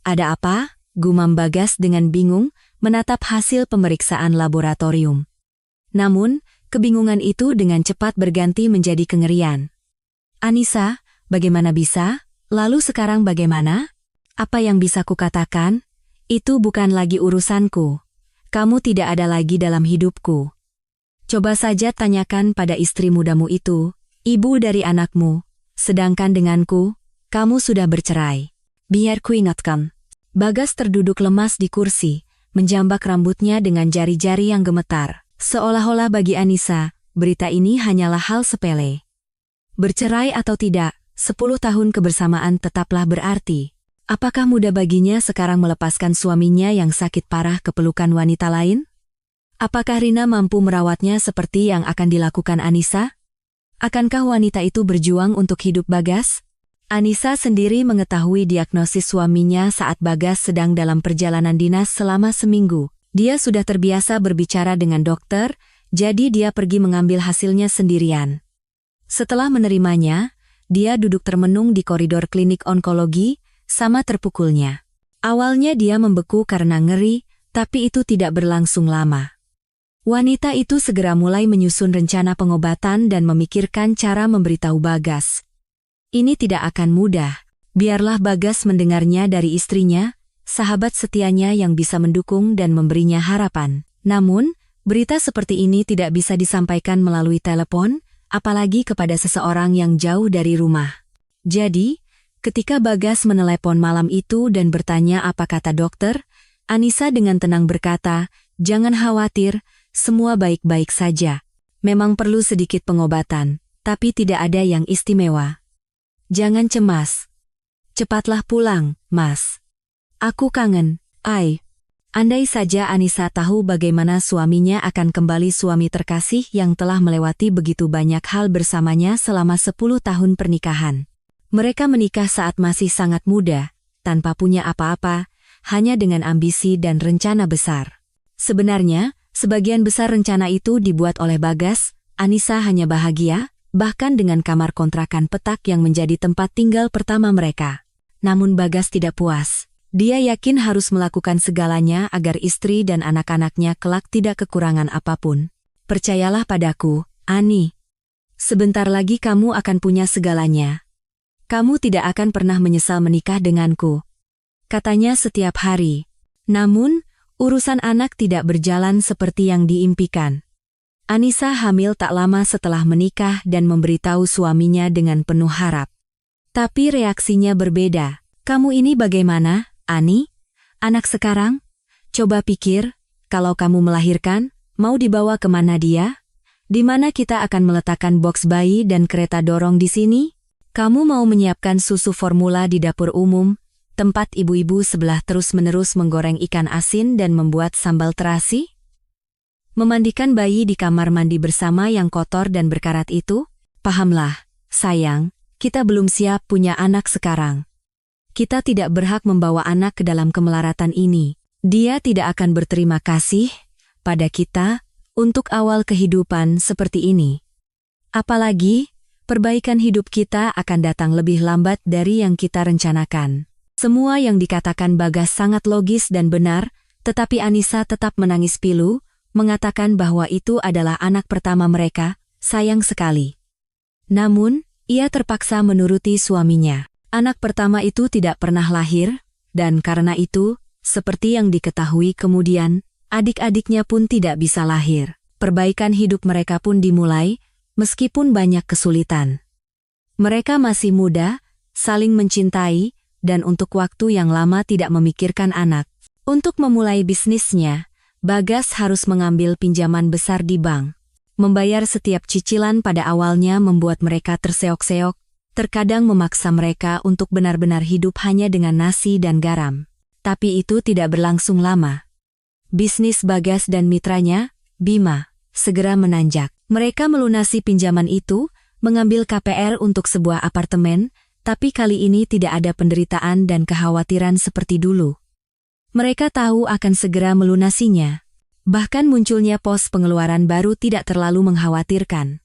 Ada apa? Gumam Bagas dengan bingung, menatap hasil pemeriksaan laboratorium. Namun, kebingungan itu dengan cepat berganti menjadi kengerian. Anissa, bagaimana bisa? Lalu sekarang bagaimana? Apa yang bisa kukatakan? Itu bukan lagi urusanku. Kamu tidak ada lagi dalam hidupku. Coba saja tanyakan pada istri mudamu itu, ibu dari anakmu. Sedangkan denganku, kamu sudah bercerai. Biar ku ingatkan. Bagas terduduk lemas di kursi, menjambak rambutnya dengan jari-jari yang gemetar. Seolah-olah bagi Anissa, berita ini hanyalah hal sepele. Bercerai atau tidak, 10 tahun kebersamaan tetaplah berarti. Apakah mudah baginya sekarang melepaskan suaminya yang sakit parah ke pelukan wanita lain? Apakah Rina mampu merawatnya seperti yang akan dilakukan Anissa? Akankah wanita itu berjuang untuk hidup Bagas? Anissa sendiri mengetahui diagnosis suaminya saat Bagas sedang dalam perjalanan dinas selama seminggu. Dia sudah terbiasa berbicara dengan dokter, jadi dia pergi mengambil hasilnya sendirian. Setelah menerimanya, dia duduk termenung di koridor klinik onkologi, sama terpukulnya. Awalnya dia membeku karena ngeri, tapi itu tidak berlangsung lama. Wanita itu segera mulai menyusun rencana pengobatan dan memikirkan cara memberitahu Bagas. Ini tidak akan mudah. Biarlah Bagas mendengarnya dari istrinya, sahabat setianya yang bisa mendukung dan memberinya harapan. Namun, berita seperti ini tidak bisa disampaikan melalui telepon, apalagi kepada seseorang yang jauh dari rumah. Jadi, ketika Bagas menelepon malam itu dan bertanya apa kata dokter, Anissa dengan tenang berkata, "Jangan khawatir, semua baik-baik saja. Memang perlu sedikit pengobatan, tapi tidak ada yang istimewa. Jangan cemas. Cepatlah pulang, Mas. Aku kangen." Andai saja Anissa tahu bagaimana suaminya akan kembali, suami terkasih yang telah melewati begitu banyak hal bersamanya selama 10 tahun pernikahan. Mereka menikah saat masih sangat muda, tanpa punya apa-apa, hanya dengan ambisi dan rencana besar. Sebenarnya, sebagian besar rencana itu dibuat oleh Bagas. Anissa hanya bahagia, bahkan dengan kamar kontrakan petak yang menjadi tempat tinggal pertama mereka. Namun Bagas tidak puas. Dia yakin harus melakukan segalanya agar istri dan anak-anaknya kelak tidak kekurangan apapun. "Percayalah padaku, Ani. Sebentar lagi kamu akan punya segalanya. Kamu tidak akan pernah menyesal menikah denganku," katanya setiap hari. Namun, urusan anak tidak berjalan seperti yang diimpikan. Anissa hamil tak lama setelah menikah dan memberitahu suaminya dengan penuh harap. Tapi reaksinya berbeda. "Kamu ini bagaimana, Ani? Anak sekarang? Coba pikir, kalau kamu melahirkan, mau dibawa kemana dia? Di mana kita akan meletakkan boks bayi dan kereta dorong di sini? Kamu mau menyiapkan susu formula di dapur umum, tempat ibu-ibu sebelah terus-menerus menggoreng ikan asin dan membuat sambal terasi? Memandikan bayi di kamar mandi bersama yang kotor dan berkarat itu? Pahamlah, sayang, kita belum siap punya anak sekarang. Kita tidak berhak membawa anak ke dalam kemelaratan ini. Dia tidak akan berterima kasih pada kita untuk awal kehidupan seperti ini. Apalagi, perbaikan hidup kita akan datang lebih lambat dari yang kita rencanakan." Semua yang dikatakan Bagas sangat logis dan benar, tetapi Anissa tetap menangis pilu, mengatakan bahwa itu adalah anak pertama mereka, sayang sekali. Namun, ia terpaksa menuruti suaminya. Anak pertama itu tidak pernah lahir, dan karena itu, seperti yang diketahui kemudian, adik-adiknya pun tidak bisa lahir. Perbaikan hidup mereka pun dimulai, meskipun banyak kesulitan. Mereka masih muda, saling mencintai, dan untuk waktu yang lama tidak memikirkan anak. Untuk memulai bisnisnya, Bagas harus mengambil pinjaman besar di bank. Membayar setiap cicilan pada awalnya membuat mereka terseok-seok, terkadang memaksa mereka untuk benar-benar hidup hanya dengan nasi dan garam. Tapi itu tidak berlangsung lama. Bisnis Bagas dan mitranya, Bima, segera menanjak. Mereka melunasi pinjaman itu, mengambil KPR untuk sebuah apartemen, tapi kali ini tidak ada penderitaan dan kekhawatiran seperti dulu. Mereka tahu akan segera melunasinya. Bahkan munculnya pos pengeluaran baru tidak terlalu mengkhawatirkan.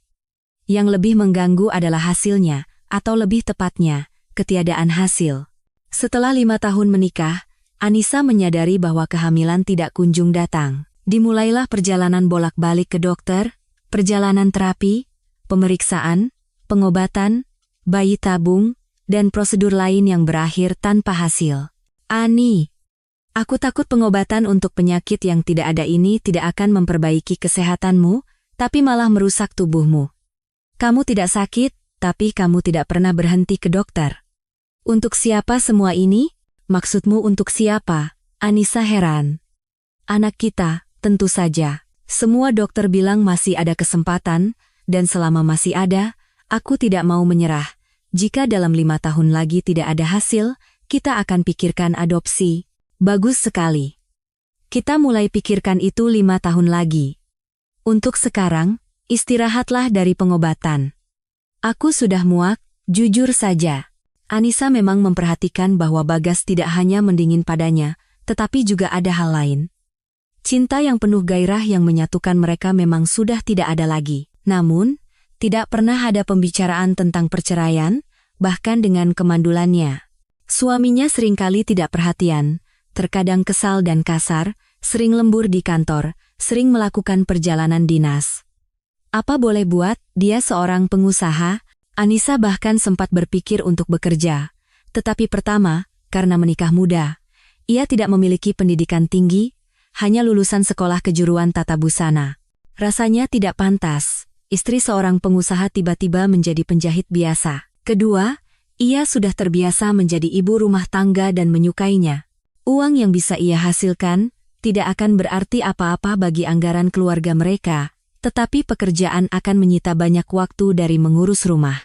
Yang lebih mengganggu adalah hasilnya, atau lebih tepatnya, ketiadaan hasil. Setelah 5 tahun menikah, Anissa menyadari bahwa kehamilan tidak kunjung datang. Dimulailah perjalanan bolak-balik ke dokter, perjalanan terapi, pemeriksaan, pengobatan, bayi tabung, dan prosedur lain yang berakhir tanpa hasil. Ani, aku takut pengobatan untuk penyakit yang tidak ada ini tidak akan memperbaiki kesehatanmu, tapi malah merusak tubuhmu. Kamu tidak sakit, tapi kamu tidak pernah berhenti ke dokter. Untuk siapa semua ini? Maksudmu untuk siapa? Anissa heran. Anak kita, tentu saja. Semua dokter bilang masih ada kesempatan, dan selama masih ada, aku tidak mau menyerah. Jika dalam 5 tahun lagi tidak ada hasil, kita akan pikirkan adopsi. Bagus sekali. Kita mulai pikirkan itu 5 tahun lagi. Untuk sekarang, istirahatlah dari pengobatan. Aku sudah muak, jujur saja. Anissa memang memperhatikan bahwa Bagas tidak hanya mendingin padanya, tetapi juga ada hal lain. Cinta yang penuh gairah yang menyatukan mereka memang sudah tidak ada lagi. Namun, tidak pernah ada pembicaraan tentang perceraian, bahkan dengan kemandulannya. Suaminya seringkali tidak perhatian, terkadang kesal dan kasar, sering lembur di kantor, sering melakukan perjalanan dinas. Apa boleh buat, dia seorang pengusaha. Anissa bahkan sempat berpikir untuk bekerja. Tetapi pertama, karena menikah muda, ia tidak memiliki pendidikan tinggi, hanya lulusan sekolah kejuruan tata busana. Rasanya tidak pantas, istri seorang pengusaha tiba-tiba menjadi penjahit biasa. Kedua, ia sudah terbiasa menjadi ibu rumah tangga dan menyukainya. Uang yang bisa ia hasilkan tidak akan berarti apa-apa bagi anggaran keluarga mereka, tetapi pekerjaan akan menyita banyak waktu dari mengurus rumah.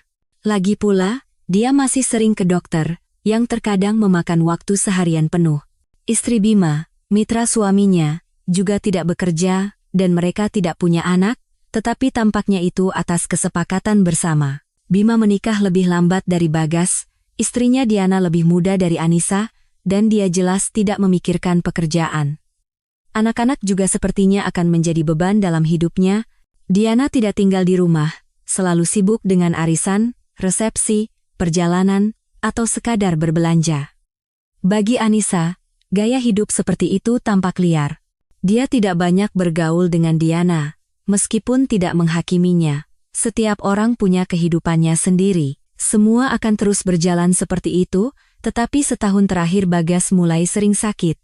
Lagi pula, dia masih sering ke dokter, yang terkadang memakan waktu seharian penuh. Istri Bima, mitra suaminya, juga tidak bekerja, dan mereka tidak punya anak, tetapi tampaknya itu atas kesepakatan bersama. Bima menikah lebih lambat dari Bagas, istrinya Diana lebih muda dari Anissa, dan dia jelas tidak memikirkan pekerjaan. Anak-anak juga sepertinya akan menjadi beban dalam hidupnya. Diana tidak tinggal di rumah, selalu sibuk dengan arisan, resepsi, perjalanan, atau sekadar berbelanja. Bagi Anissa, gaya hidup seperti itu tampak liar. Dia tidak banyak bergaul dengan Diana, meskipun tidak menghakiminya. Setiap orang punya kehidupannya sendiri. Semua akan terus berjalan seperti itu, tetapi setahun terakhir Bagas mulai sering sakit.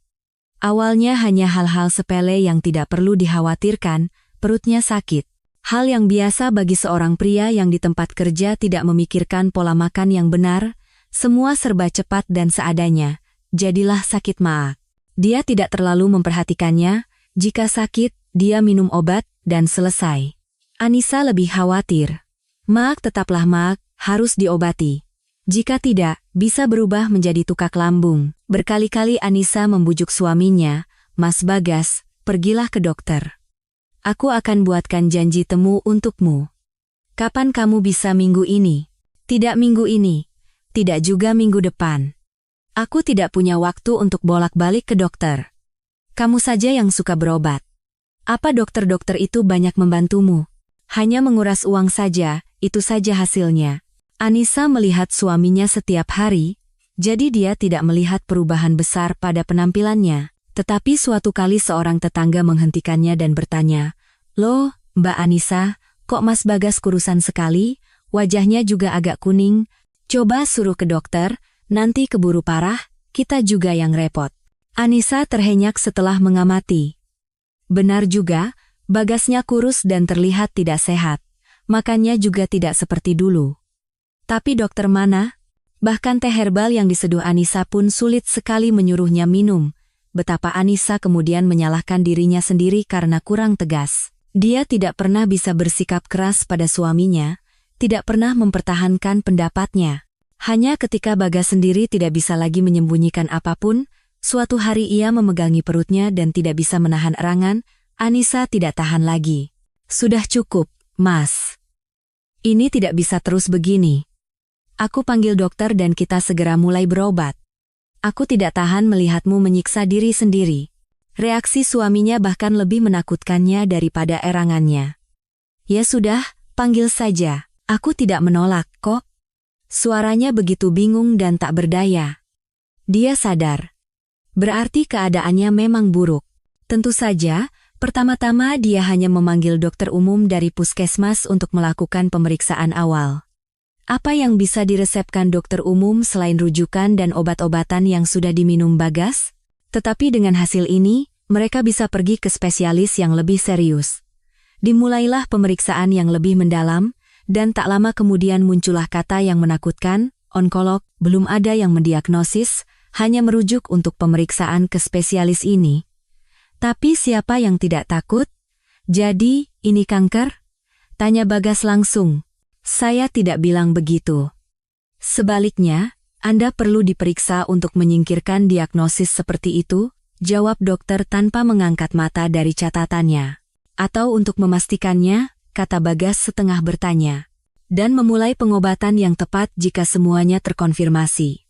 Awalnya hanya hal-hal sepele yang tidak perlu dikhawatirkan, perutnya sakit. Hal yang biasa bagi seorang pria yang di tempat kerja tidak memikirkan pola makan yang benar, semua serba cepat dan seadanya, jadilah sakit maag. Dia tidak terlalu memperhatikannya, jika sakit, dia minum obat, dan selesai. Anissa lebih khawatir. Maag tetaplah maag, harus diobati. Jika tidak, bisa berubah menjadi tukak lambung. Berkali-kali Anissa membujuk suaminya, Mas Bagas, pergilah ke dokter. Aku akan buatkan janji temu untukmu. Kapan kamu bisa minggu ini? Tidak minggu ini. Tidak juga minggu depan. Aku tidak punya waktu untuk bolak-balik ke dokter. Kamu saja yang suka berobat. Apa dokter-dokter itu banyak membantumu? Hanya menguras uang saja, itu saja hasilnya. Anissa melihat suaminya setiap hari, jadi dia tidak melihat perubahan besar pada penampilannya. Tetapi suatu kali seorang tetangga menghentikannya dan bertanya, "Loh, Mbak Anissa, kok Mas Bagas kurusan sekali? Wajahnya juga agak kuning. Coba suruh ke dokter, nanti keburu parah, kita juga yang repot." Anissa terhenyak setelah mengamati. Benar juga, Bagasnya kurus dan terlihat tidak sehat. Makannya juga tidak seperti dulu. Tapi dokter mana? Bahkan teh herbal yang diseduh Anissa pun sulit sekali menyuruhnya minum. Betapa Anissa kemudian menyalahkan dirinya sendiri karena kurang tegas. Dia tidak pernah bisa bersikap keras pada suaminya, tidak pernah mempertahankan pendapatnya. Hanya ketika Bagas sendiri tidak bisa lagi menyembunyikan apapun, suatu hari ia memegangi perutnya dan tidak bisa menahan erangan. Anissa tidak tahan lagi. "Sudah cukup, Mas. Ini tidak bisa terus begini. Aku panggil dokter dan kita segera mulai berobat. Aku tidak tahan melihatmu menyiksa diri sendiri." Reaksi suaminya bahkan lebih menakutkannya daripada erangannya. "Ya sudah, panggil saja. Aku tidak menolak, kok." Suaranya begitu bingung dan tak berdaya. Dia sadar. Berarti keadaannya memang buruk. Tentu saja, pertama-tama dia hanya memanggil dokter umum dari puskesmas untuk melakukan pemeriksaan awal. Apa yang bisa diresepkan dokter umum selain rujukan dan obat-obatan yang sudah diminum Bagas? Tetapi dengan hasil ini, mereka bisa pergi ke spesialis yang lebih serius. Dimulailah pemeriksaan yang lebih mendalam, dan tak lama kemudian muncullah kata yang menakutkan, onkolog. Belum ada yang mendiagnosis, hanya merujuk untuk pemeriksaan ke spesialis ini. Tapi siapa yang tidak takut? Jadi, ini kanker? Tanya Bagas langsung. Saya tidak bilang begitu. Sebaliknya, Anda perlu diperiksa untuk menyingkirkan diagnosis seperti itu, jawab dokter tanpa mengangkat mata dari catatannya. Atau untuk memastikannya, kata Bagas setengah bertanya. Dan memulai pengobatan yang tepat jika semuanya terkonfirmasi.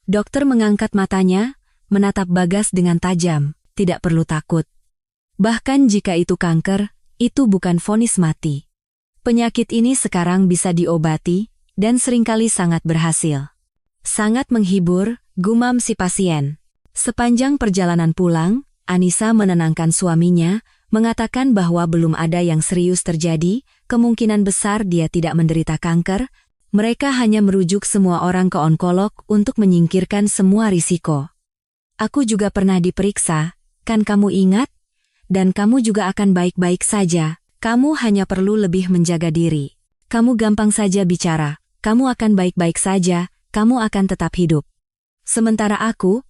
Dokter mengangkat matanya, menatap Bagas dengan tajam, tidak perlu takut. Bahkan jika itu kanker, itu bukan vonis mati. Penyakit ini sekarang bisa diobati, dan seringkali sangat berhasil. Sangat menghibur, gumam si pasien. Sepanjang perjalanan pulang, Anissa menenangkan suaminya, mengatakan bahwa belum ada yang serius terjadi, kemungkinan besar dia tidak menderita kanker, mereka hanya merujuk semua orang ke onkolog untuk menyingkirkan semua risiko. Aku juga pernah diperiksa, kan kamu ingat? Dan kamu juga akan baik-baik saja. Kamu hanya perlu lebih menjaga diri. Kamu gampang saja bicara, kamu akan baik-baik saja, kamu akan tetap hidup. Sementara aku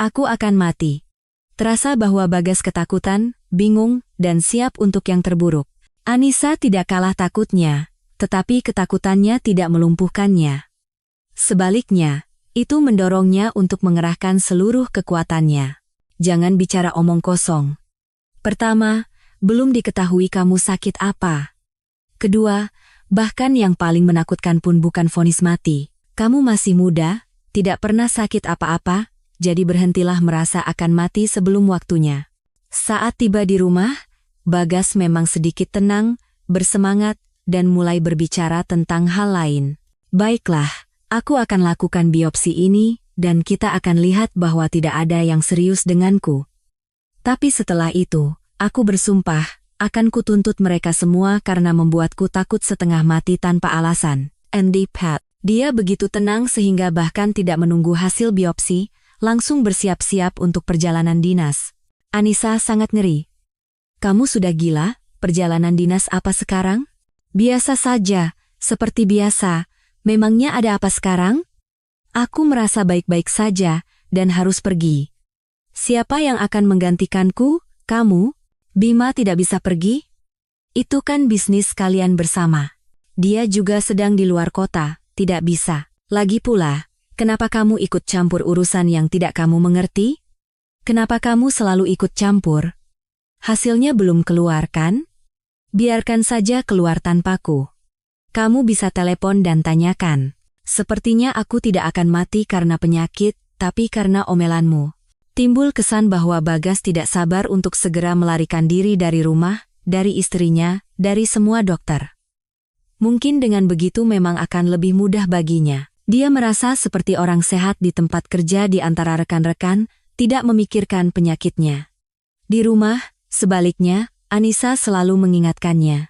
akan mati. Terasa bahwa Bagas ketakutan, bingung, dan siap untuk yang terburuk. Anissa tidak kalah takutnya, tetapi ketakutannya tidak melumpuhkannya. Sebaliknya, itu mendorongnya untuk mengerahkan seluruh kekuatannya. Jangan bicara omong kosong. Pertama, belum diketahui kamu sakit apa. Kedua, bahkan yang paling menakutkan pun bukan vonis mati. Kamu masih muda, tidak pernah sakit apa-apa, jadi berhentilah merasa akan mati sebelum waktunya. Saat tiba di rumah, Bagas memang sedikit tenang, bersemangat, dan mulai berbicara tentang hal lain. Baiklah, aku akan lakukan biopsi ini, dan kita akan lihat bahwa tidak ada yang serius denganku. Tapi setelah itu, aku bersumpah, akan kutuntut mereka semua karena membuatku takut setengah mati tanpa alasan. Andy Pat. Dia begitu tenang sehingga bahkan tidak menunggu hasil biopsi, langsung bersiap-siap untuk perjalanan dinas. Anissa sangat ngeri. Kamu sudah gila? Perjalanan dinas apa sekarang? Biasa saja, seperti biasa. Memangnya ada apa sekarang? Aku merasa baik-baik saja, dan harus pergi. Siapa yang akan menggantikanku? Kamu? Bima tidak bisa pergi? Itu kan bisnis kalian bersama. Dia juga sedang di luar kota, tidak bisa. Lagi pula, kenapa kamu ikut campur urusan yang tidak kamu mengerti? Kenapa kamu selalu ikut campur? Hasilnya belum keluar kan? Biarkan saja keluar tanpaku. Kamu bisa telepon dan tanyakan. Sepertinya aku tidak akan mati karena penyakit, tapi karena omelanmu. Timbul kesan bahwa Bagas tidak sabar untuk segera melarikan diri dari rumah, dari istrinya, dari semua dokter. Mungkin dengan begitu memang akan lebih mudah baginya. Dia merasa seperti orang sehat di tempat kerja di antara rekan-rekan, tidak memikirkan penyakitnya. Di rumah, sebaliknya, Anissa selalu mengingatkannya.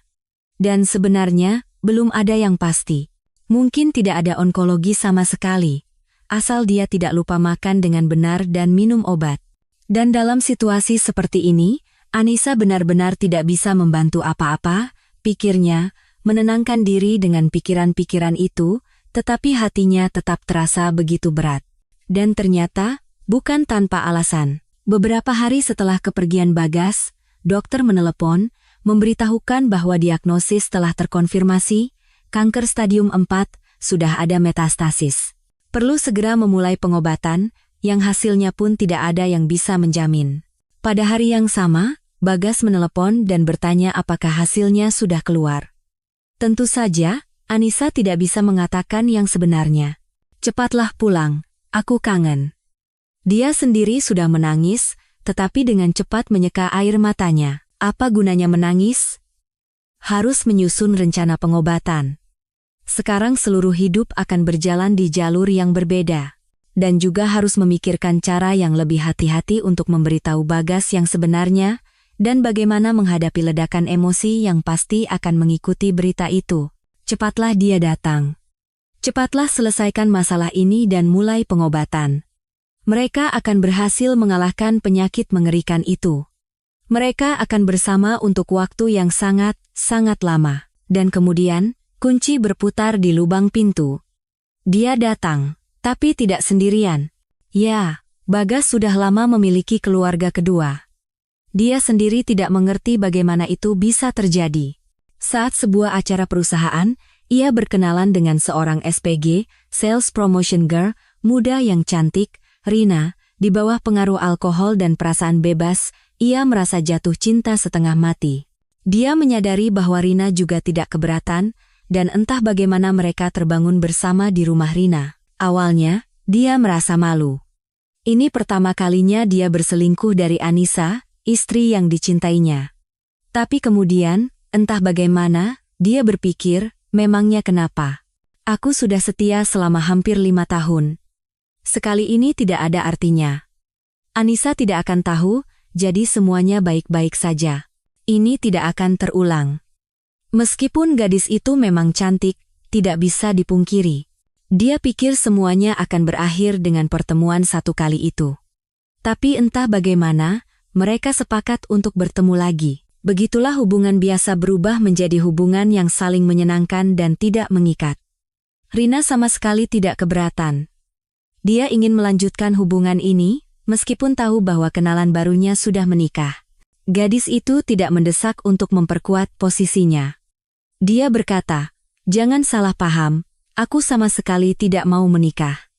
Dan sebenarnya, belum ada yang pasti. Mungkin tidak ada onkologi sama sekali. Asal dia tidak lupa makan dengan benar dan minum obat. Dan dalam situasi seperti ini, Anissa benar-benar tidak bisa membantu apa-apa, pikirnya, menenangkan diri dengan pikiran-pikiran itu, tetapi hatinya tetap terasa begitu berat. Dan ternyata, bukan tanpa alasan. Beberapa hari setelah kepergian Bagas, dokter menelepon, memberitahukan bahwa diagnosis telah terkonfirmasi, kanker stadium 4, sudah ada metastasis. Perlu segera memulai pengobatan, yang hasilnya pun tidak ada yang bisa menjamin. Pada hari yang sama, Bagas menelepon dan bertanya apakah hasilnya sudah keluar. Tentu saja, Anissa tidak bisa mengatakan yang sebenarnya. Cepatlah pulang, aku kangen. Dia sendiri sudah menangis, tetapi dengan cepat menyeka air matanya. Apa gunanya menangis? Harus menyusun rencana pengobatan. Sekarang seluruh hidup akan berjalan di jalur yang berbeda. dan juga harus memikirkan cara yang lebih hati-hati untuk memberitahu Bagas yang sebenarnya, dan bagaimana menghadapi ledakan emosi yang pasti akan mengikuti berita itu. Cepatlah dia datang. Cepatlah selesaikan masalah ini dan mulai pengobatan. Mereka akan berhasil mengalahkan penyakit mengerikan itu. Mereka akan bersama untuk waktu yang sangat, sangat lama. Dan kemudian, kunci berputar di lubang pintu. Dia datang, tapi tidak sendirian. Ya, Bagas sudah lama memiliki keluarga kedua. Dia sendiri tidak mengerti bagaimana itu bisa terjadi. Saat sebuah acara perusahaan, ia berkenalan dengan seorang SPG, Sales Promotion Girl, muda yang cantik, Rina. Di bawah pengaruh alkohol dan perasaan bebas, ia merasa jatuh cinta setengah mati. Dia menyadari bahwa Rina juga tidak keberatan, dan entah bagaimana mereka terbangun bersama di rumah Rina. Awalnya, dia merasa malu. Ini pertama kalinya dia berselingkuh dari Anissa, istri yang dicintainya. Tapi kemudian, entah bagaimana, dia berpikir, memangnya kenapa? Aku sudah setia selama hampir 5 tahun. Sekali ini tidak ada artinya. Anissa tidak akan tahu, jadi semuanya baik-baik saja. Ini tidak akan terulang. Meskipun gadis itu memang cantik, tidak bisa dipungkiri. Dia pikir semuanya akan berakhir dengan pertemuan satu kali itu. Tapi entah bagaimana, mereka sepakat untuk bertemu lagi. Begitulah hubungan biasa berubah menjadi hubungan yang saling menyenangkan dan tidak mengikat. Rina sama sekali tidak keberatan. Dia ingin melanjutkan hubungan ini, meskipun tahu bahwa kenalan barunya sudah menikah. Gadis itu tidak mendesak untuk memperkuat posisinya. Dia berkata, "Jangan salah paham, aku sama sekali tidak mau menikah.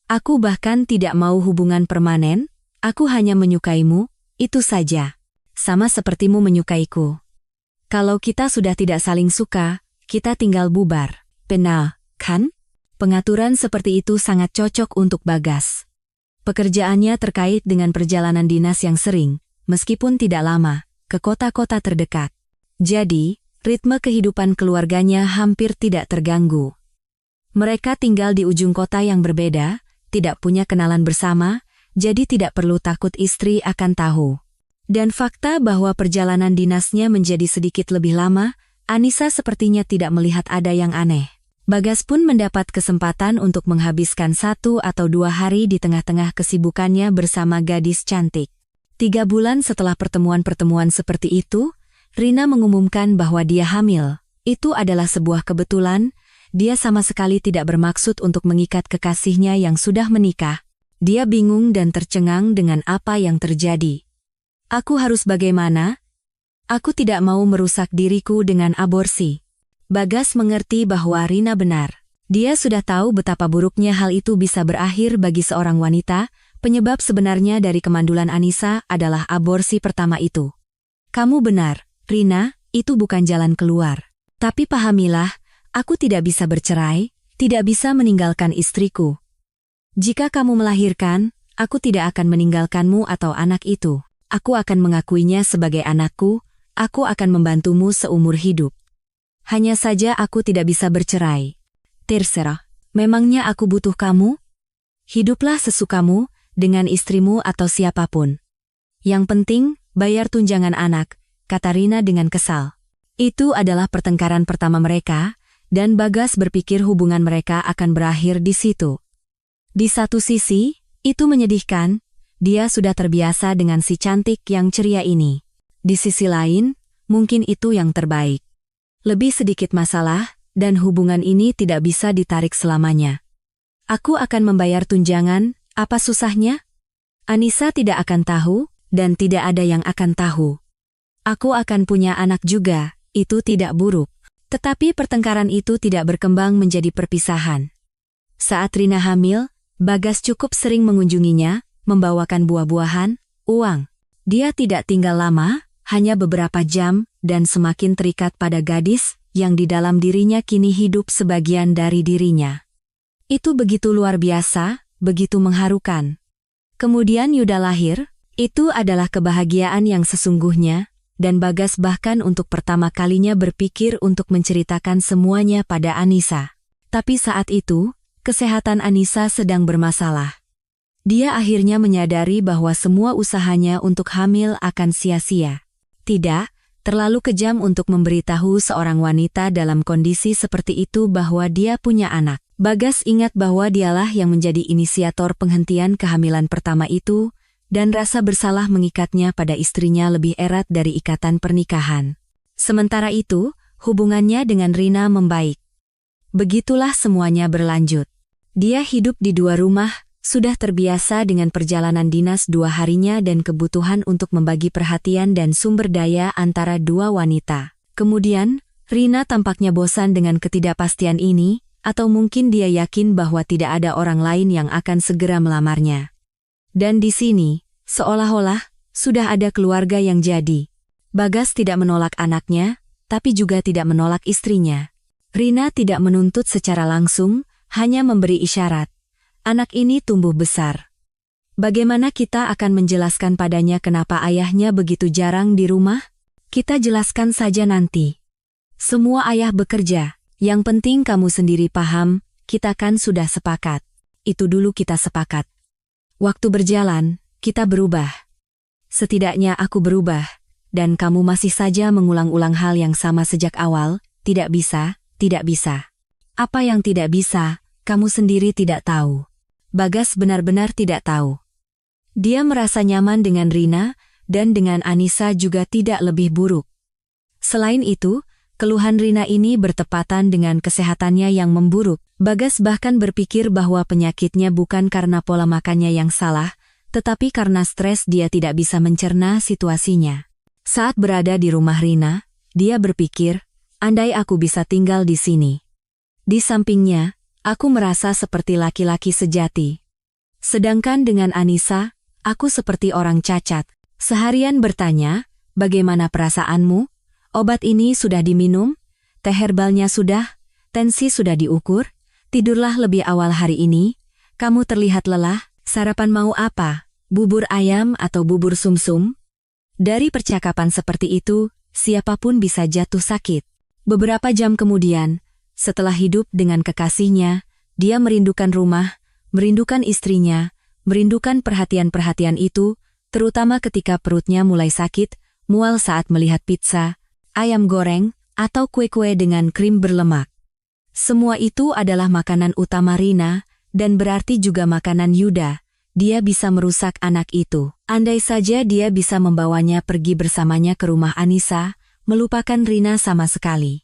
Aku bahkan tidak mau hubungan permanen, aku hanya menyukaimu, itu saja. Sama sepertimu menyukaiku. Kalau kita sudah tidak saling suka, kita tinggal bubar. Penal, kan?" Pengaturan seperti itu sangat cocok untuk Bagas. Pekerjaannya terkait dengan perjalanan dinas yang sering, meskipun tidak lama, ke kota-kota terdekat. Jadi, ritme kehidupan keluarganya hampir tidak terganggu. Mereka tinggal di ujung kota yang berbeda, tidak punya kenalan bersama, jadi tidak perlu takut istri akan tahu. Dan fakta bahwa perjalanan dinasnya menjadi sedikit lebih lama, Anissa sepertinya tidak melihat ada yang aneh. Bagas pun mendapat kesempatan untuk menghabiskan 1 atau 2 hari di tengah-tengah kesibukannya bersama gadis cantik. 3 bulan setelah pertemuan-pertemuan seperti itu, Rina mengumumkan bahwa dia hamil. Itu adalah sebuah kebetulan, dia sama sekali tidak bermaksud untuk mengikat kekasihnya yang sudah menikah. Dia bingung dan tercengang dengan apa yang terjadi. Aku harus bagaimana? Aku tidak mau merusak diriku dengan aborsi. Bagas mengerti bahwa Rina benar. Dia sudah tahu betapa buruknya hal itu bisa berakhir bagi seorang wanita. Penyebab sebenarnya dari kemandulan Anissa adalah aborsi pertama itu. Kamu benar, Rina, itu bukan jalan keluar. Tapi pahamilah, aku tidak bisa bercerai, tidak bisa meninggalkan istriku. Jika kamu melahirkan, aku tidak akan meninggalkanmu atau anak itu. Aku akan mengakuinya sebagai anakku, aku akan membantumu seumur hidup. Hanya saja aku tidak bisa bercerai. Terserah, memangnya aku butuh kamu? Hiduplah sesukamu, dengan istrimu atau siapapun. Yang penting, bayar tunjangan anak, kata Rina dengan kesal. Itu adalah pertengkaran pertama mereka, dan Bagas berpikir hubungan mereka akan berakhir di situ. Di satu sisi, itu menyedihkan, dia sudah terbiasa dengan si cantik yang ceria ini. Di sisi lain, mungkin itu yang terbaik. Lebih sedikit masalah, dan hubungan ini tidak bisa ditarik selamanya. Aku akan membayar tunjangan, apa susahnya? Anissa tidak akan tahu, dan tidak ada yang akan tahu. Aku akan punya anak juga, itu tidak buruk. Tetapi pertengkaran itu tidak berkembang menjadi perpisahan. Saat Rina hamil, Bagas cukup sering mengunjunginya, membawakan buah-buahan, uang. Dia tidak tinggal lama, hanya beberapa jam, dan semakin terikat pada gadis, yang di dalam dirinya kini hidup sebagian dari dirinya. Itu begitu luar biasa, begitu mengharukan. Kemudian Yuda lahir, itu adalah kebahagiaan yang sesungguhnya, dan Bagas bahkan untuk pertama kalinya berpikir untuk menceritakan semuanya pada Anissa. Tapi saat itu, kesehatan Anissa sedang bermasalah. Dia akhirnya menyadari bahwa semua usahanya untuk hamil akan sia-sia. Tidak, terlalu kejam untuk memberitahu seorang wanita dalam kondisi seperti itu bahwa dia punya anak. Bagas ingat bahwa dialah yang menjadi inisiator penghentian kehamilan pertama itu, dan rasa bersalah mengikatnya pada istrinya lebih erat dari ikatan pernikahan. Sementara itu, hubungannya dengan Rina membaik. Begitulah semuanya berlanjut. Dia hidup di dua rumah, sudah terbiasa dengan perjalanan dinas 2 harinya dan kebutuhan untuk membagi perhatian dan sumber daya antara dua wanita. Kemudian, Rina tampaknya bosan dengan ketidakpastian ini, atau mungkin dia yakin bahwa tidak ada orang lain yang akan segera melamarnya. Dan di sini, seolah-olah, sudah ada keluarga yang jadi. Bagas tidak menolak anaknya, tapi juga tidak menolak istrinya. Rina tidak menuntut secara langsung, hanya memberi isyarat. Anak ini tumbuh besar. Bagaimana kita akan menjelaskan padanya kenapa ayahnya begitu jarang di rumah? Kita jelaskan saja nanti. Semua ayah bekerja. Yang penting kamu sendiri paham, kita kan sudah sepakat. Itu dulu kita sepakat. Waktu berjalan, kita berubah. Setidaknya aku berubah, dan kamu masih saja mengulang-ulang hal yang sama sejak awal, tidak bisa, tidak bisa. Apa yang tidak bisa, kamu sendiri tidak tahu. Bagas benar-benar tidak tahu. Dia merasa nyaman dengan Rina, dan dengan Anissa juga tidak lebih buruk. Selain itu, keluhan Rina ini bertepatan dengan kesehatannya yang memburuk. Bagas bahkan berpikir bahwa penyakitnya bukan karena pola makannya yang salah, tetapi karena stres dia tidak bisa mencerna situasinya. Saat berada di rumah Rina, dia berpikir, andai aku bisa tinggal di sini. Di sampingnya, aku merasa seperti laki-laki sejati. Sedangkan dengan Anissa, aku seperti orang cacat. Seharian bertanya, bagaimana perasaanmu? Obat ini sudah diminum, teh herbalnya sudah, tensi sudah diukur, tidurlah lebih awal hari ini, kamu terlihat lelah, sarapan mau apa, bubur ayam atau bubur sumsum? Dari percakapan seperti itu, siapapun bisa jatuh sakit. Beberapa jam kemudian, setelah hidup dengan kekasihnya, dia merindukan rumah, merindukan istrinya, merindukan perhatian-perhatian itu, terutama ketika perutnya mulai sakit, mual saat melihat pizza, ayam goreng, atau kue-kue dengan krim berlemak. Semua itu adalah makanan utama Rina, dan berarti juga makanan Yuda. Dia bisa merusak anak itu. Andai saja dia bisa membawanya pergi bersamanya ke rumah Anissa, melupakan Rina sama sekali.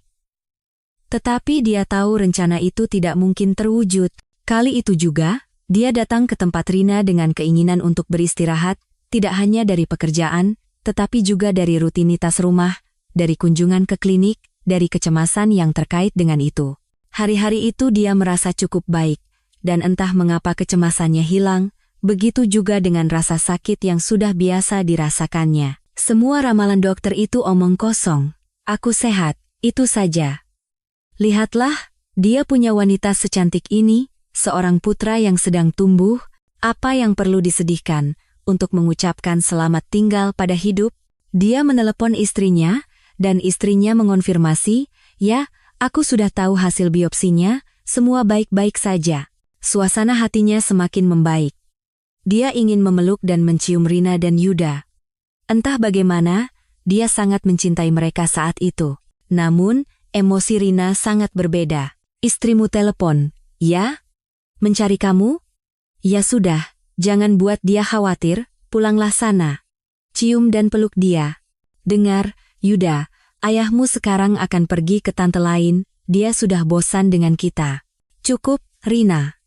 Tetapi dia tahu rencana itu tidak mungkin terwujud. Kali itu juga, dia datang ke tempat Rina dengan keinginan untuk beristirahat, tidak hanya dari pekerjaan, tetapi juga dari rutinitas rumah, dari kunjungan ke klinik, dari kecemasan yang terkait dengan itu. Hari-hari itu dia merasa cukup baik, dan entah mengapa kecemasannya hilang, begitu juga dengan rasa sakit yang sudah biasa dirasakannya. Semua ramalan dokter itu omong kosong. Aku sehat, itu saja. Lihatlah, dia punya wanita secantik ini, seorang putra yang sedang tumbuh, apa yang perlu disedihkan untuk mengucapkan selamat tinggal pada hidup? Dia menelepon istrinya, dan istrinya mengonfirmasi, ya, aku sudah tahu hasil biopsinya, semua baik-baik saja. Suasana hatinya semakin membaik. Dia ingin memeluk dan mencium Rina dan Yuda. Entah bagaimana, dia sangat mencintai mereka saat itu. Namun, emosi Rina sangat berbeda. Istrimu telepon, ya? Mencari kamu? Ya sudah, jangan buat dia khawatir, pulanglah sana. Cium dan peluk dia. Dengar, Yuda, ayahmu sekarang akan pergi ke tante lain, dia sudah bosan dengan kita. Cukup, Rina.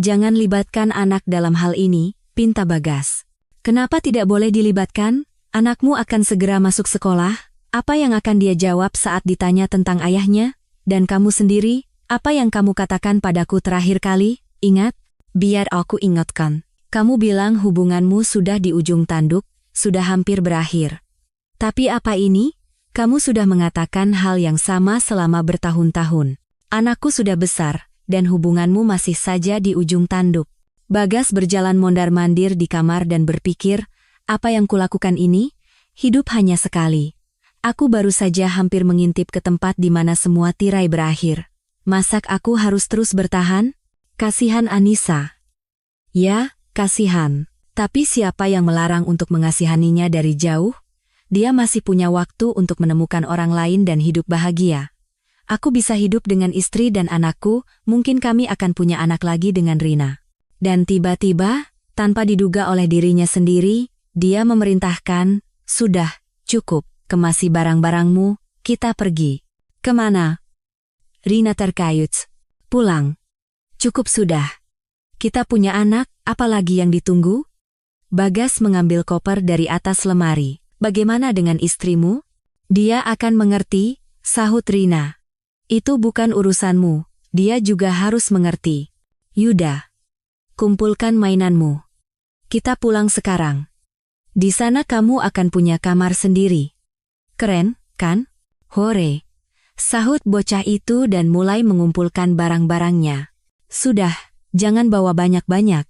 Jangan libatkan anak dalam hal ini, pinta Bagas. Kenapa tidak boleh dilibatkan? Anakmu akan segera masuk sekolah, apa yang akan dia jawab saat ditanya tentang ayahnya? Dan kamu sendiri, apa yang kamu katakan padaku terakhir kali? Ingat? Biar aku ingatkan. Kamu bilang hubunganmu sudah di ujung tanduk, sudah hampir berakhir. Tapi apa ini? Kamu sudah mengatakan hal yang sama selama bertahun-tahun. Anakku sudah besar, dan hubunganmu masih saja di ujung tanduk. Bagas berjalan mondar-mandir di kamar dan berpikir, apa yang kulakukan ini? Hidup hanya sekali. Aku baru saja hampir mengintip ke tempat di mana semua tirai berakhir. Masak aku harus terus bertahan? Kasihan Anissa. Ya, kasihan. Tapi siapa yang melarang untuk mengasihaninya dari jauh? Dia masih punya waktu untuk menemukan orang lain dan hidup bahagia. Aku bisa hidup dengan istri dan anakku, mungkin kami akan punya anak lagi dengan Rina. Dan tiba-tiba, tanpa diduga oleh dirinya sendiri, dia memerintahkan, "Sudah, cukup, kemasi barang-barangmu, kita pergi." "Kemana?" Rina terkayut. "Pulang." "Cukup sudah. Kita punya anak, apalagi yang ditunggu?" Bagas mengambil koper dari atas lemari. "Bagaimana dengan istrimu?" "Dia akan mengerti," sahut Rina. "Itu bukan urusanmu, dia juga harus mengerti." "Yuda, kumpulkan mainanmu. Kita pulang sekarang. Di sana kamu akan punya kamar sendiri." "Keren, kan?" "Hore," sahut bocah itu dan mulai mengumpulkan barang-barangnya. "Sudah, jangan bawa banyak-banyak.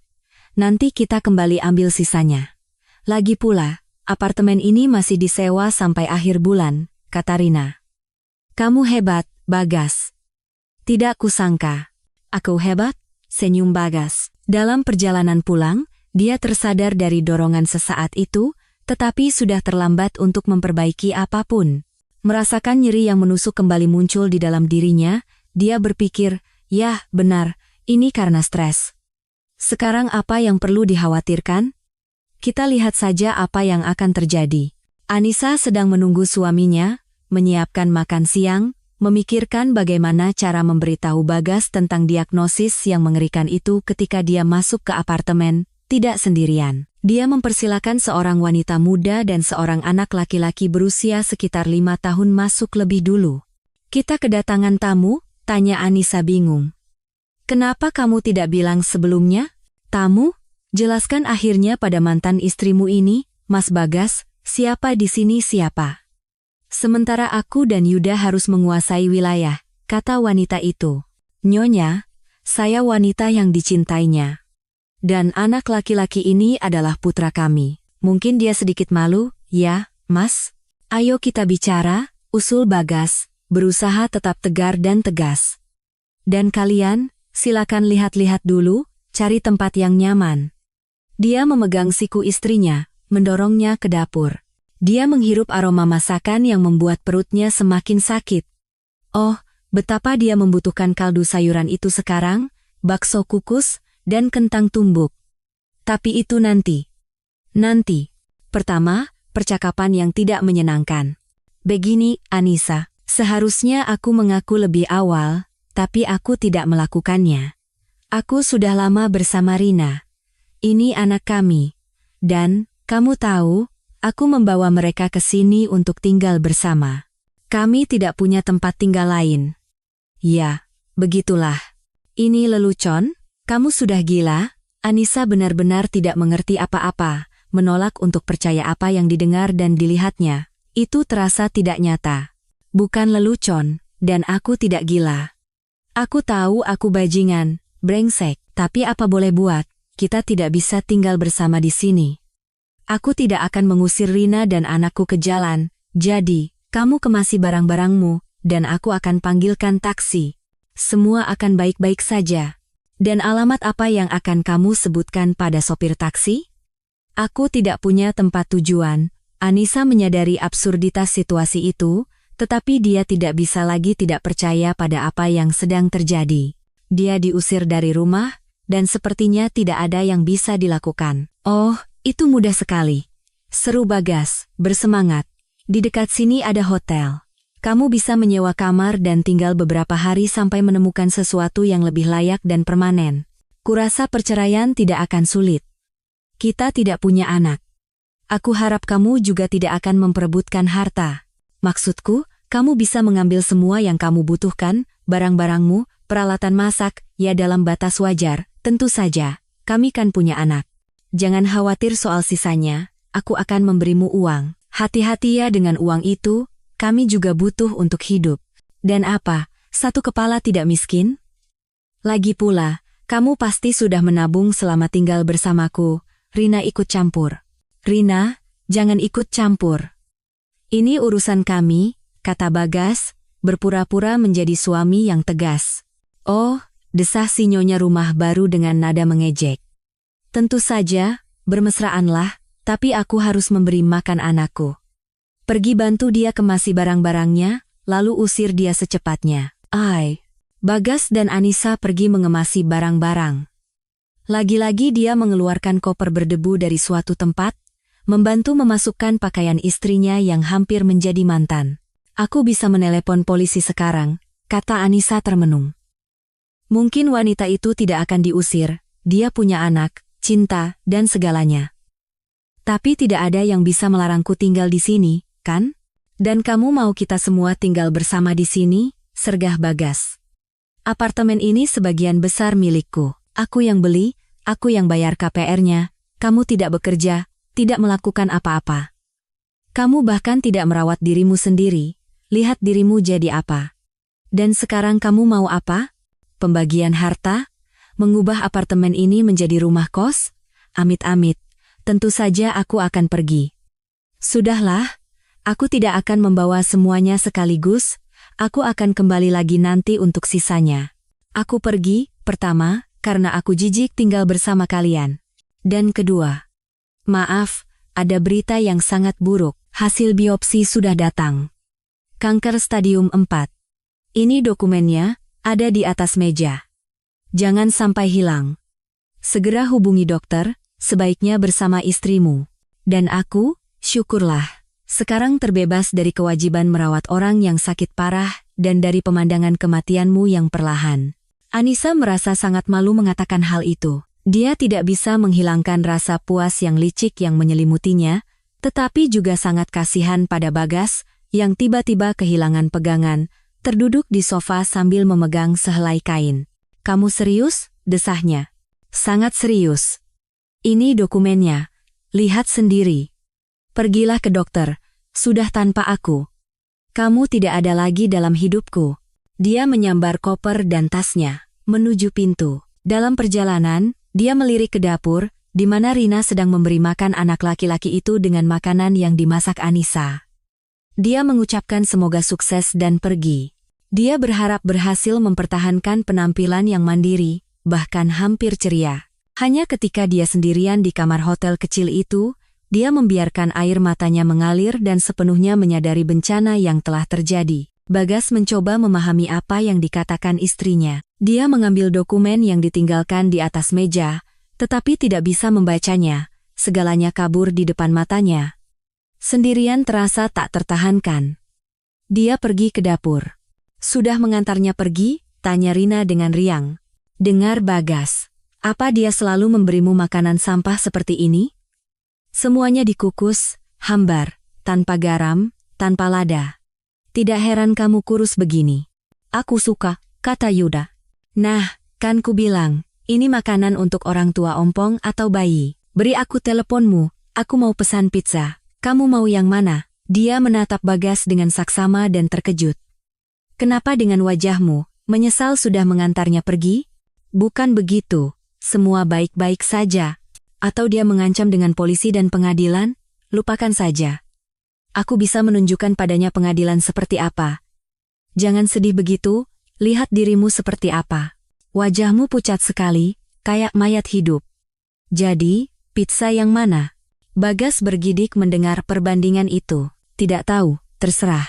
Nanti kita kembali ambil sisanya. Lagi pula, apartemen ini masih disewa sampai akhir bulan," kata Rina. "Kamu hebat, Bagas." "Tidak kusangka." "Aku hebat?" senyum Bagas. Dalam perjalanan pulang, dia tersadar dari dorongan sesaat itu, tetapi sudah terlambat untuk memperbaiki apapun. Merasakan nyeri yang menusuk kembali muncul di dalam dirinya, dia berpikir, "Yah, benar, ini karena stres." Sekarang apa yang perlu dikhawatirkan? Kita lihat saja apa yang akan terjadi. Anissa sedang menunggu suaminya, menyiapkan makan siang, memikirkan bagaimana cara memberitahu Bagas tentang diagnosis yang mengerikan itu ketika dia masuk ke apartemen, tidak sendirian. Dia mempersilakan seorang wanita muda dan seorang anak laki-laki berusia sekitar 5 tahun masuk lebih dulu. "Kita kedatangan tamu?" tanya Anissa bingung. "Kenapa kamu tidak bilang sebelumnya?" "Tamu? Jelaskan akhirnya pada mantan istrimu ini, Mas Bagas, siapa di sini siapa. Sementara aku dan Yuda harus menguasai wilayah," kata wanita itu. "Nyonya, saya wanita yang dicintainya. Dan anak laki-laki ini adalah putra kami. Mungkin dia sedikit malu, ya, Mas? Ayo kita bicara," usul Bagas, berusaha tetap tegar dan tegas. "Dan kalian, silakan lihat-lihat dulu, cari tempat yang nyaman." Dia memegang siku istrinya, mendorongnya ke dapur. Dia menghirup aroma masakan yang membuat perutnya semakin sakit. Oh, betapa dia membutuhkan kaldu sayuran itu sekarang, bakso kukus, dan kentang tumbuk. Tapi itu nanti. Nanti. Pertama, percakapan yang tidak menyenangkan. "Begini, Anissa, seharusnya aku mengaku lebih awal, tapi aku tidak melakukannya. Aku sudah lama bersama Rina. Ini anak kami. Dan, kamu tahu, aku membawa mereka ke sini untuk tinggal bersama. Kami tidak punya tempat tinggal lain." "Ya, begitulah. Ini lelucon? Kamu sudah gila?" Anissa benar-benar tidak mengerti apa-apa, menolak untuk percaya apa yang didengar dan dilihatnya. Itu terasa tidak nyata. "Bukan lelucon, dan aku tidak gila. Aku tahu aku bajingan, brengsek, tapi apa boleh buat, kita tidak bisa tinggal bersama di sini. Aku tidak akan mengusir Rina dan anakku ke jalan, jadi, kamu kemasi barang-barangmu, dan aku akan panggilkan taksi. Semua akan baik-baik saja." "Dan alamat apa yang akan kamu sebutkan pada sopir taksi?" "Aku tidak punya tempat tujuan." Anissa menyadari absurditas situasi itu, tetapi dia tidak bisa lagi tidak percaya pada apa yang sedang terjadi. Dia diusir dari rumah, dan sepertinya tidak ada yang bisa dilakukan. "Oh, itu mudah sekali," seru Bagas, bersemangat. "Di dekat sini ada hotel. Kamu bisa menyewa kamar dan tinggal beberapa hari sampai menemukan sesuatu yang lebih layak dan permanen. Kurasa perceraian tidak akan sulit. Kita tidak punya anak. Aku harap kamu juga tidak akan memperebutkan harta. Maksudku, kamu bisa mengambil semua yang kamu butuhkan, barang-barangmu, peralatan masak, ya dalam batas wajar. Tentu saja, kami kan punya anak. Jangan khawatir soal sisanya, aku akan memberimu uang. Hati-hati ya dengan uang itu, kami juga butuh untuk hidup. Dan apa, satu kepala tidak miskin? Lagi pula, kamu pasti sudah menabung selama tinggal bersamaku." Rina ikut campur. "Rina, jangan ikut campur. Ini urusan kami," kata Bagas, berpura-pura menjadi suami yang tegas. "Oh," desah si nyonya rumah baru dengan nada mengejek. Tentu saja, bermesraanlah, tapi aku harus memberi makan anakku. Pergi bantu dia kemasi barang-barangnya, lalu usir dia secepatnya. Bagas dan Anissa pergi mengemasi barang-barang. Lagi-lagi dia mengeluarkan koper berdebu dari suatu tempat, membantu memasukkan pakaian istrinya yang hampir menjadi mantan. Aku bisa menelepon polisi sekarang, kata Anissa termenung. Mungkin wanita itu tidak akan diusir, dia punya anak, cinta, dan segalanya. Tapi tidak ada yang bisa melarangku tinggal di sini, kan? Dan kamu mau kita semua tinggal bersama di sini, sergah Bagas. Apartemen ini sebagian besar milikku. Aku yang beli, aku yang bayar KPR-nya, kamu tidak bekerja, tidak melakukan apa-apa. Kamu bahkan tidak merawat dirimu sendiri, lihat dirimu jadi apa. Dan sekarang kamu mau apa? Pembagian harta? Mengubah apartemen ini menjadi rumah kos? Amit-amit, tentu saja aku akan pergi. Sudahlah, aku tidak akan membawa semuanya sekaligus, aku akan kembali lagi nanti untuk sisanya. Aku pergi, pertama, karena aku jijik tinggal bersama kalian. Dan kedua, maaf, ada berita yang sangat buruk, hasil biopsi sudah datang. Kanker stadium 4. Ini dokumennya, ada di atas meja. Jangan sampai hilang. Segera hubungi dokter, sebaiknya bersama istrimu. Dan aku, syukurlah, sekarang terbebas dari kewajiban merawat orang yang sakit parah dan dari pemandangan kematianmu yang perlahan. Anissa merasa sangat malu mengatakan hal itu. Dia tidak bisa menghilangkan rasa puas yang licik yang menyelimutinya, tetapi juga sangat kasihan pada Bagas, yang tiba-tiba kehilangan pegangan, terduduk di sofa sambil memegang sehelai kain. Kamu serius? Desahnya. Sangat serius. Ini dokumennya. Lihat sendiri. Pergilah ke dokter. Sudah tanpa aku. Kamu tidak ada lagi dalam hidupku. Dia menyambar koper dan tasnya, menuju pintu. Dalam perjalanan, dia melirik ke dapur, di mana Rina sedang memberi makan anak laki-laki itu dengan makanan yang dimasak Anissa. Dia mengucapkan semoga sukses dan pergi. Dia berharap berhasil mempertahankan penampilan yang mandiri, bahkan hampir ceria. Hanya ketika dia sendirian di kamar hotel kecil itu, dia membiarkan air matanya mengalir dan sepenuhnya menyadari bencana yang telah terjadi. Bagas mencoba memahami apa yang dikatakan istrinya. Dia mengambil dokumen yang ditinggalkan di atas meja, tetapi tidak bisa membacanya. Segalanya kabur di depan matanya. Sendirian terasa tak tertahankan. Dia pergi ke dapur. Sudah mengantarnya pergi? Tanya Rina dengan riang. Dengar Bagas. Apa dia selalu memberimu makanan sampah seperti ini? Semuanya dikukus, hambar, tanpa garam, tanpa lada. Tidak heran kamu kurus begini. Aku suka, kata Yuda. Nah, kan ku bilang, ini makanan untuk orang tua ompong atau bayi. Beri aku teleponmu, aku mau pesan pizza. Kamu mau yang mana? Dia menatap Bagas dengan saksama dan terkejut. Kenapa dengan wajahmu, menyesal sudah mengantarnya pergi? Bukan begitu, semua baik-baik saja. Atau dia mengancam dengan polisi dan pengadilan? Lupakan saja. Aku bisa menunjukkan padanya pengadilan seperti apa. Jangan sedih begitu, lihat dirimu seperti apa. Wajahmu pucat sekali, kayak mayat hidup. Jadi, pizza yang mana? Bagas bergidik mendengar perbandingan itu. Tidak tahu, terserah.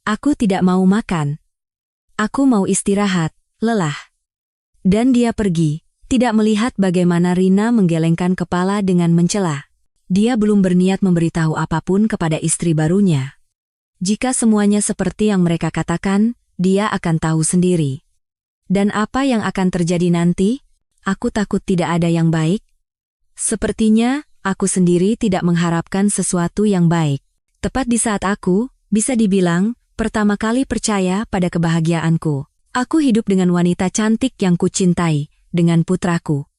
Aku tidak mau makan. Aku mau istirahat, lelah. Dan dia pergi, tidak melihat bagaimana Rina menggelengkan kepala dengan mencela. Dia belum berniat memberitahu apapun kepada istri barunya. Jika semuanya seperti yang mereka katakan, dia akan tahu sendiri. Dan apa yang akan terjadi nanti? Aku takut tidak ada yang baik. Sepertinya, aku sendiri tidak mengharapkan sesuatu yang baik. Tepat di saat aku, bisa dibilang, pertama kali percaya pada kebahagiaanku. Aku hidup dengan wanita cantik yang kucintai, dengan putraku.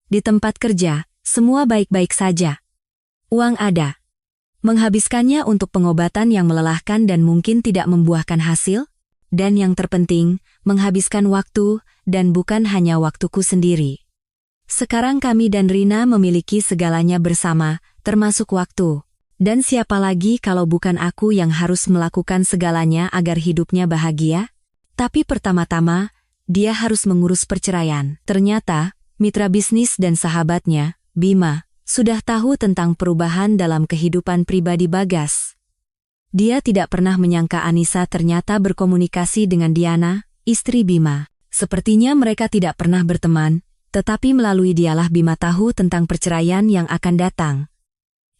Di tempat kerja, semua baik-baik saja. Uang ada. Menghabiskannya untuk pengobatan yang melelahkan dan mungkin tidak membuahkan hasil. Dan yang terpenting, menghabiskan waktu, dan bukan hanya waktuku sendiri. Sekarang kami dan Rina memiliki segalanya bersama, termasuk waktu. Dan siapa lagi kalau bukan aku yang harus melakukan segalanya agar hidupnya bahagia? Tapi pertama-tama, dia harus mengurus perceraian. Ternyata, mitra bisnis dan sahabatnya, Bima, sudah tahu tentang perubahan dalam kehidupan pribadi Bagas. Dia tidak pernah menyangka Anissa ternyata berkomunikasi dengan Diana, istri Bima. Sepertinya mereka tidak pernah berteman, tetapi melalui dialah Bima tahu tentang perceraian yang akan datang.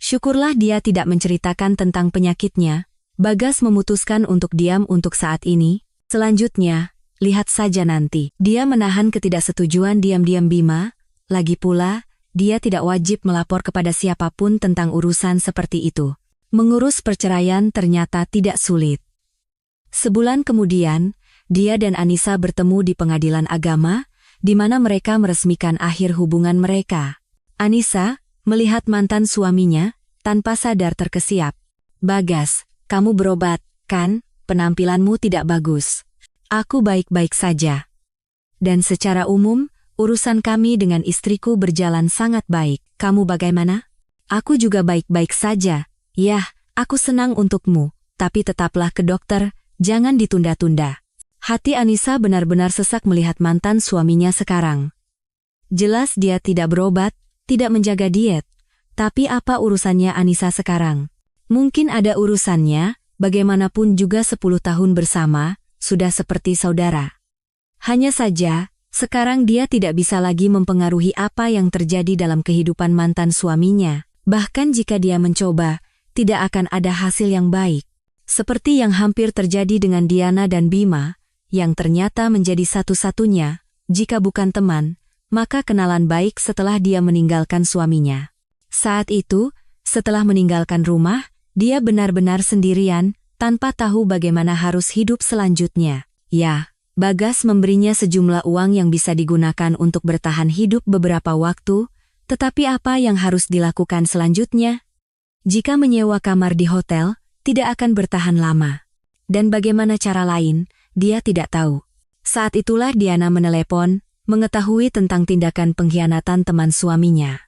Syukurlah dia tidak menceritakan tentang penyakitnya. Bagas memutuskan untuk diam untuk saat ini. Selanjutnya, lihat saja nanti. Dia menahan ketidaksetujuan diam-diam Bima. Lagi pula, dia tidak wajib melapor kepada siapapun tentang urusan seperti itu. Mengurus perceraian ternyata tidak sulit. Sebulan kemudian, dia dan Anissa bertemu di pengadilan agama, di mana mereka meresmikan akhir hubungan mereka. Anissa melihat mantan suaminya, tanpa sadar terkesiap. Bagas, kamu berobat, kan? Penampilanmu tidak bagus. Aku baik-baik saja. Dan secara umum, urusan kami dengan istriku berjalan sangat baik. Kamu bagaimana? Aku juga baik-baik saja. Yah, aku senang untukmu, tapi tetaplah ke dokter, jangan ditunda-tunda. Hati Anissa benar-benar sesak melihat mantan suaminya sekarang. Jelas dia tidak berobat, tidak menjaga diet. Tapi apa urusannya Anissa sekarang? Mungkin ada urusannya, bagaimanapun juga 10 tahun bersama, sudah seperti saudara. Hanya saja, sekarang dia tidak bisa lagi mempengaruhi apa yang terjadi dalam kehidupan mantan suaminya. Bahkan jika dia mencoba, tidak akan ada hasil yang baik. Seperti yang hampir terjadi dengan Diana dan Bima, yang ternyata menjadi satu-satunya, jika bukan teman, maka kenalan baik setelah dia meninggalkan suaminya. Saat itu, setelah meninggalkan rumah, dia benar-benar sendirian, tanpa tahu bagaimana harus hidup selanjutnya. Ya, Bagas memberinya sejumlah uang yang bisa digunakan untuk bertahan hidup beberapa waktu, tetapi apa yang harus dilakukan selanjutnya? Jika menyewa kamar di hotel, tidak akan bertahan lama. Dan bagaimana cara lain, dia tidak tahu. Saat itulah Diana menelepon, mengetahui tentang tindakan pengkhianatan teman suaminya.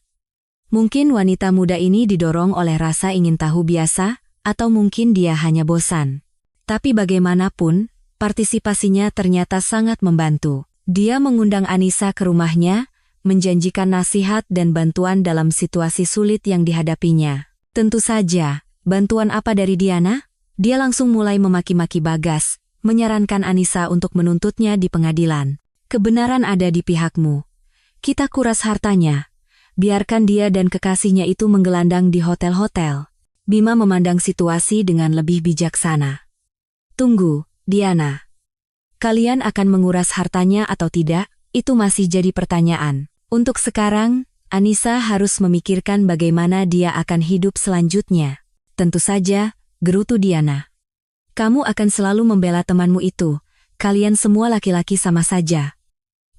Mungkin wanita muda ini didorong oleh rasa ingin tahu biasa, atau mungkin dia hanya bosan. Tapi bagaimanapun, partisipasinya ternyata sangat membantu. Dia mengundang Anissa ke rumahnya, menjanjikan nasihat dan bantuan dalam situasi sulit yang dihadapinya. Tentu saja, bantuan apa dari Diana? Dia langsung mulai memaki-maki Bagas, menyarankan Anissa untuk menuntutnya di pengadilan. Kebenaran ada di pihakmu. Kita kuras hartanya. Biarkan dia dan kekasihnya itu menggelandang di hotel-hotel. Bima memandang situasi dengan lebih bijaksana. Tunggu, Diana. Kalian akan menguras hartanya atau tidak? Itu masih jadi pertanyaan. Untuk sekarang, Anissa harus memikirkan bagaimana dia akan hidup selanjutnya. Tentu saja, gerutu Diana. Kamu akan selalu membela temanmu itu. Kalian semua laki-laki sama saja.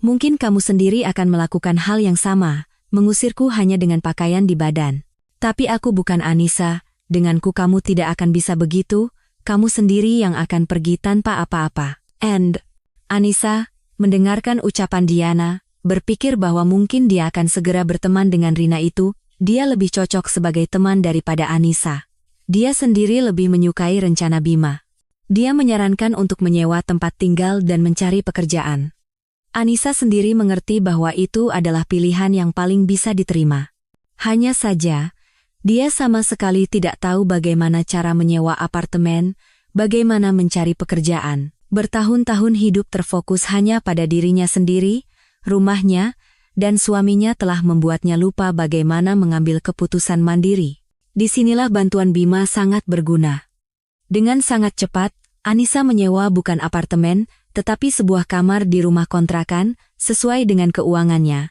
Mungkin kamu sendiri akan melakukan hal yang sama. Mengusirku hanya dengan pakaian di badan. Tapi aku bukan Anissa, denganku kamu tidak akan bisa begitu, kamu sendiri yang akan pergi tanpa apa-apa. Anissa, mendengarkan ucapan Diana, berpikir bahwa mungkin dia akan segera berteman dengan Rina itu, dia lebih cocok sebagai teman daripada Anissa. Dia sendiri lebih menyukai rencana Bima. Dia menyarankan untuk menyewa tempat tinggal dan mencari pekerjaan. Anissa sendiri mengerti bahwa itu adalah pilihan yang paling bisa diterima. Hanya saja, dia sama sekali tidak tahu bagaimana cara menyewa apartemen, bagaimana mencari pekerjaan. Bertahun-tahun hidup terfokus hanya pada dirinya sendiri, rumahnya, dan suaminya telah membuatnya lupa bagaimana mengambil keputusan mandiri. Disinilah bantuan Bima sangat berguna. Dengan sangat cepat, Anissa menyewa bukan apartemen, tetapi sebuah kamar di rumah kontrakan, sesuai dengan keuangannya.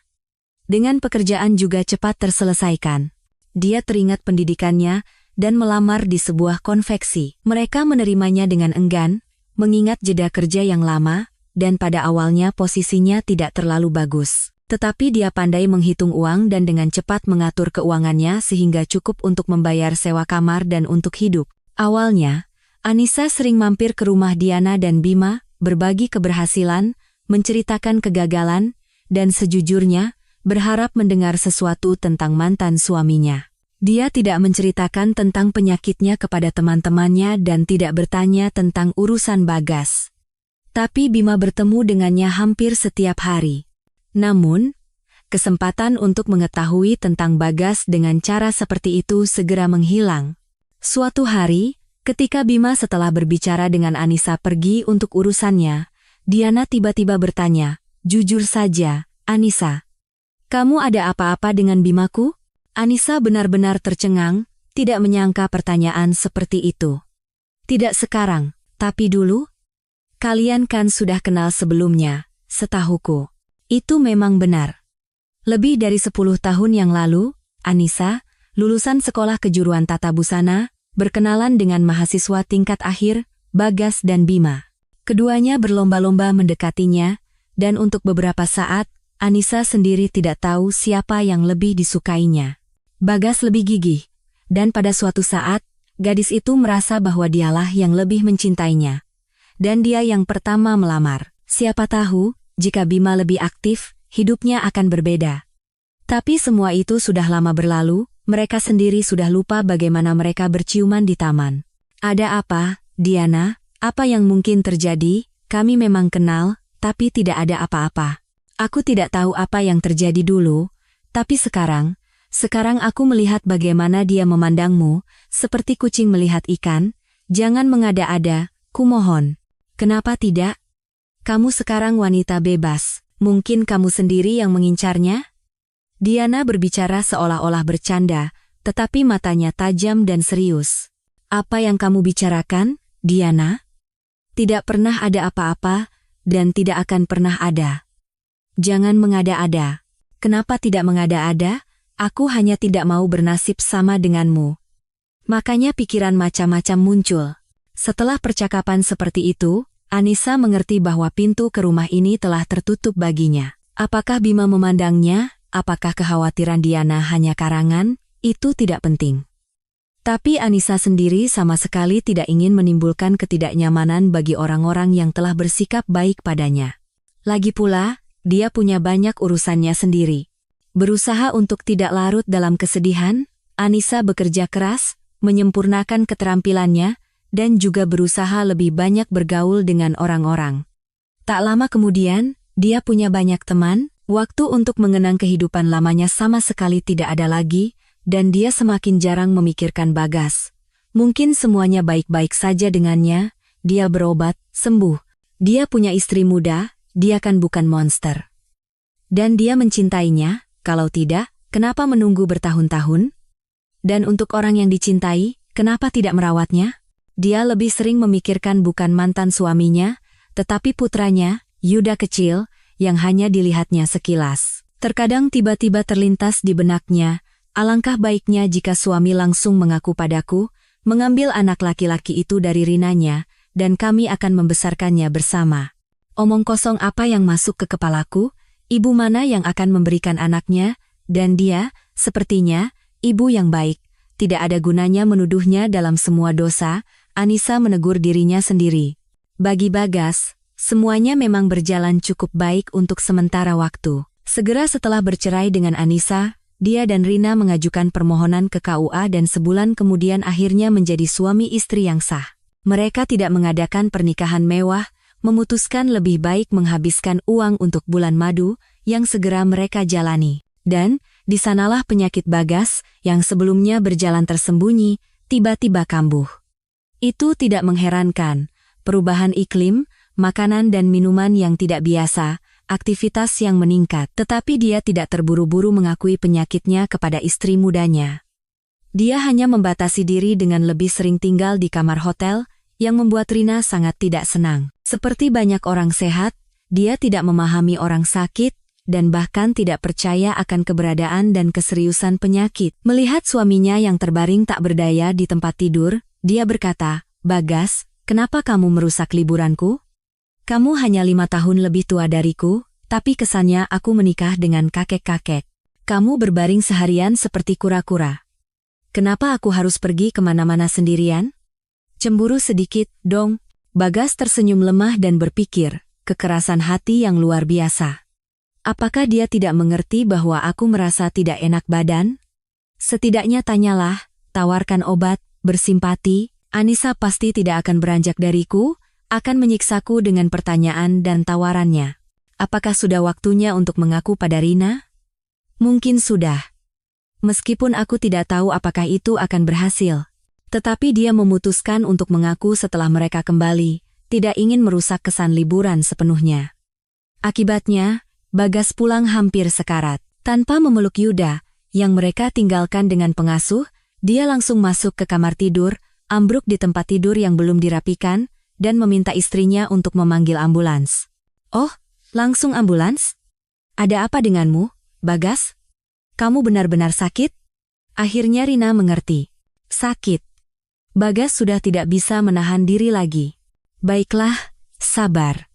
Dengan pekerjaan juga cepat terselesaikan. Dia teringat pendidikannya, dan melamar di sebuah konveksi. Mereka menerimanya dengan enggan, mengingat jeda kerja yang lama, dan pada awalnya posisinya tidak terlalu bagus. Tetapi dia pandai menghitung uang dan dengan cepat mengatur keuangannya sehingga cukup untuk membayar sewa kamar dan untuk hidup. Awalnya, Anissa sering mampir ke rumah Diana dan Bima, berbagi keberhasilan, menceritakan kegagalan, dan sejujurnya, berharap mendengar sesuatu tentang mantan suaminya. Dia tidak menceritakan tentang penyakitnya kepada teman-temannya dan tidak bertanya tentang urusan Bagas. Tapi Bima bertemu dengannya hampir setiap hari. Namun, kesempatan untuk mengetahui tentang Bagas dengan cara seperti itu segera menghilang. Suatu hari, ketika Bima setelah berbicara dengan Anissa pergi untuk urusannya, Diana tiba-tiba bertanya, "Jujur saja, Anissa, kamu ada apa-apa dengan Bimaku?" Anissa benar-benar tercengang, tidak menyangka pertanyaan seperti itu. "Tidak sekarang, tapi dulu? Kalian kan sudah kenal sebelumnya, setahuku." "Itu memang benar. Lebih dari 10 tahun yang lalu, Anissa, lulusan sekolah kejuruan tata busana, berkenalan dengan mahasiswa tingkat akhir, Bagas dan Bima. Keduanya berlomba-lomba mendekatinya, dan untuk beberapa saat, Anissa sendiri tidak tahu siapa yang lebih disukainya. Bagas lebih gigih, dan pada suatu saat, gadis itu merasa bahwa dialah yang lebih mencintainya. Dan dia yang pertama melamar. Siapa tahu, jika Bima lebih aktif, hidupnya akan berbeda. Tapi semua itu sudah lama berlalu, mereka sendiri sudah lupa bagaimana mereka berciuman di taman. "Ada apa, Diana? Apa yang mungkin terjadi? Kami memang kenal, tapi tidak ada apa-apa." "Aku tidak tahu apa yang terjadi dulu, tapi sekarang aku melihat bagaimana dia memandangmu, seperti kucing melihat ikan. Jangan mengada-ada, kumohon." "Kenapa tidak? Kamu sekarang wanita bebas, mungkin kamu sendiri yang mengincarnya?" Diana berbicara seolah-olah bercanda, tetapi matanya tajam dan serius. "Apa yang kamu bicarakan, Diana? Tidak pernah ada apa-apa, dan tidak akan pernah ada. Jangan mengada-ada." "Kenapa tidak mengada-ada? Aku hanya tidak mau bernasib sama denganmu." Makanya pikiran macam-macam muncul. Setelah percakapan seperti itu, Anissa mengerti bahwa pintu ke rumah ini telah tertutup baginya. Apakah Bima memandangnya? Apakah kekhawatiran Diana hanya karangan? Itu tidak penting. Tapi Anissa sendiri sama sekali tidak ingin menimbulkan ketidaknyamanan bagi orang-orang yang telah bersikap baik padanya. Lagi pula, dia punya banyak urusannya sendiri. Berusaha untuk tidak larut dalam kesedihan, Anissa bekerja keras, menyempurnakan keterampilannya, dan juga berusaha lebih banyak bergaul dengan orang-orang. Tak lama kemudian, dia punya banyak teman, waktu untuk mengenang kehidupan lamanya sama sekali tidak ada lagi, dan dia semakin jarang memikirkan Bagas. Mungkin semuanya baik-baik saja dengannya, dia berobat, sembuh. Dia punya istri muda, dia kan bukan monster. Dan dia mencintainya, kalau tidak, kenapa menunggu bertahun-tahun? Dan untuk orang yang dicintai, kenapa tidak merawatnya? Dia lebih sering memikirkan bukan mantan suaminya, tetapi putranya, Yuda kecil, yang hanya dilihatnya sekilas. Terkadang tiba-tiba terlintas di benaknya, alangkah baiknya jika suami langsung mengaku padaku, mengambil anak laki-laki itu dari Rinanya, dan kami akan membesarkannya bersama. Omong kosong apa yang masuk ke kepalaku? Ibu mana yang akan memberikan anaknya? Dan dia, sepertinya, ibu yang baik. Tidak ada gunanya menuduhnya dalam semua dosa. Anissa menegur dirinya sendiri. Bagi Bagas, semuanya memang berjalan cukup baik untuk sementara waktu. Segera setelah bercerai dengan Anissa, dia dan Rina mengajukan permohonan ke KUA dan sebulan kemudian akhirnya menjadi suami istri yang sah. Mereka tidak mengadakan pernikahan mewah, memutuskan lebih baik menghabiskan uang untuk bulan madu yang segera mereka jalani. Dan, di sanalah penyakit Bagas, yang sebelumnya berjalan tersembunyi, tiba-tiba kambuh. Itu tidak mengherankan. Perubahan iklim, makanan dan minuman yang tidak biasa, aktivitas yang meningkat. Tetapi dia tidak terburu-buru mengakui penyakitnya kepada istri mudanya. Dia hanya membatasi diri dengan lebih sering tinggal di kamar hotel, yang membuat Rina sangat tidak senang. Seperti banyak orang sehat, dia tidak memahami orang sakit, dan bahkan tidak percaya akan keberadaan dan keseriusan penyakit. Melihat suaminya yang terbaring tak berdaya di tempat tidur, dia berkata, "Bagas, kenapa kamu merusak liburanku? Kamu hanya 5 tahun lebih tua dariku, tapi kesannya aku menikah dengan kakek-kakek. Kamu berbaring seharian seperti kura-kura. Kenapa aku harus pergi kemana-mana sendirian?" Cemburu sedikit, dong. Bagas tersenyum lemah dan berpikir, kekerasan hati yang luar biasa. Apakah dia tidak mengerti bahwa aku merasa tidak enak badan? Setidaknya tanyalah, tawarkan obat, bersimpati. Anissa pasti tidak akan beranjak dariku, akan menyiksaku dengan pertanyaan dan tawarannya. Apakah sudah waktunya untuk mengaku pada Rina? Mungkin sudah. Meskipun aku tidak tahu apakah itu akan berhasil. Tetapi dia memutuskan untuk mengaku setelah mereka kembali, tidak ingin merusak kesan liburan sepenuhnya. Akibatnya, Bagas pulang hampir sekarat. Tanpa memeluk Yuda, yang mereka tinggalkan dengan pengasuh, dia langsung masuk ke kamar tidur, ambruk di tempat tidur yang belum dirapikan, dan meminta istrinya untuk memanggil ambulans. Oh, langsung ambulans? Ada apa denganmu, Bagas? Kamu benar-benar sakit? Akhirnya Rina mengerti. Sakit. Bagas sudah tidak bisa menahan diri lagi. Baiklah, sabar.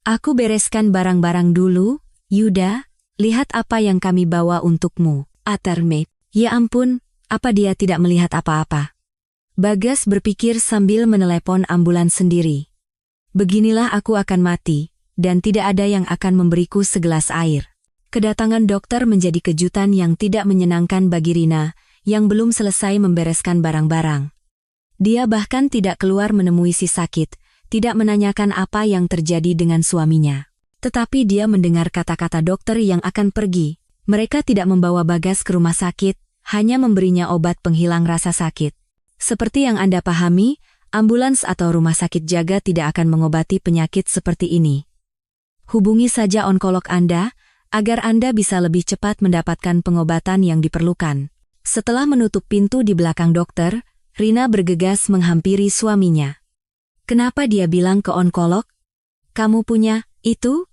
Aku bereskan barang-barang dulu, Yuda. Lihat apa yang kami bawa untukmu, Atarmate. Ya ampun, apa dia tidak melihat apa-apa? Bagas berpikir sambil menelepon ambulans sendiri. Beginilah aku akan mati, dan tidak ada yang akan memberiku segelas air. Kedatangan dokter menjadi kejutan yang tidak menyenangkan bagi Rina, yang belum selesai membereskan barang-barang. Dia bahkan tidak keluar menemui si sakit, tidak menanyakan apa yang terjadi dengan suaminya. Tetapi dia mendengar kata-kata dokter yang akan pergi. Mereka tidak membawa Bagas ke rumah sakit, hanya memberinya obat penghilang rasa sakit. Seperti yang Anda pahami, ambulans atau rumah sakit jaga tidak akan mengobati penyakit seperti ini. Hubungi saja onkolog Anda, agar Anda bisa lebih cepat mendapatkan pengobatan yang diperlukan. Setelah menutup pintu di belakang dokter, Rina bergegas menghampiri suaminya. Kenapa dia bilang ke onkolog? Kamu punya itu?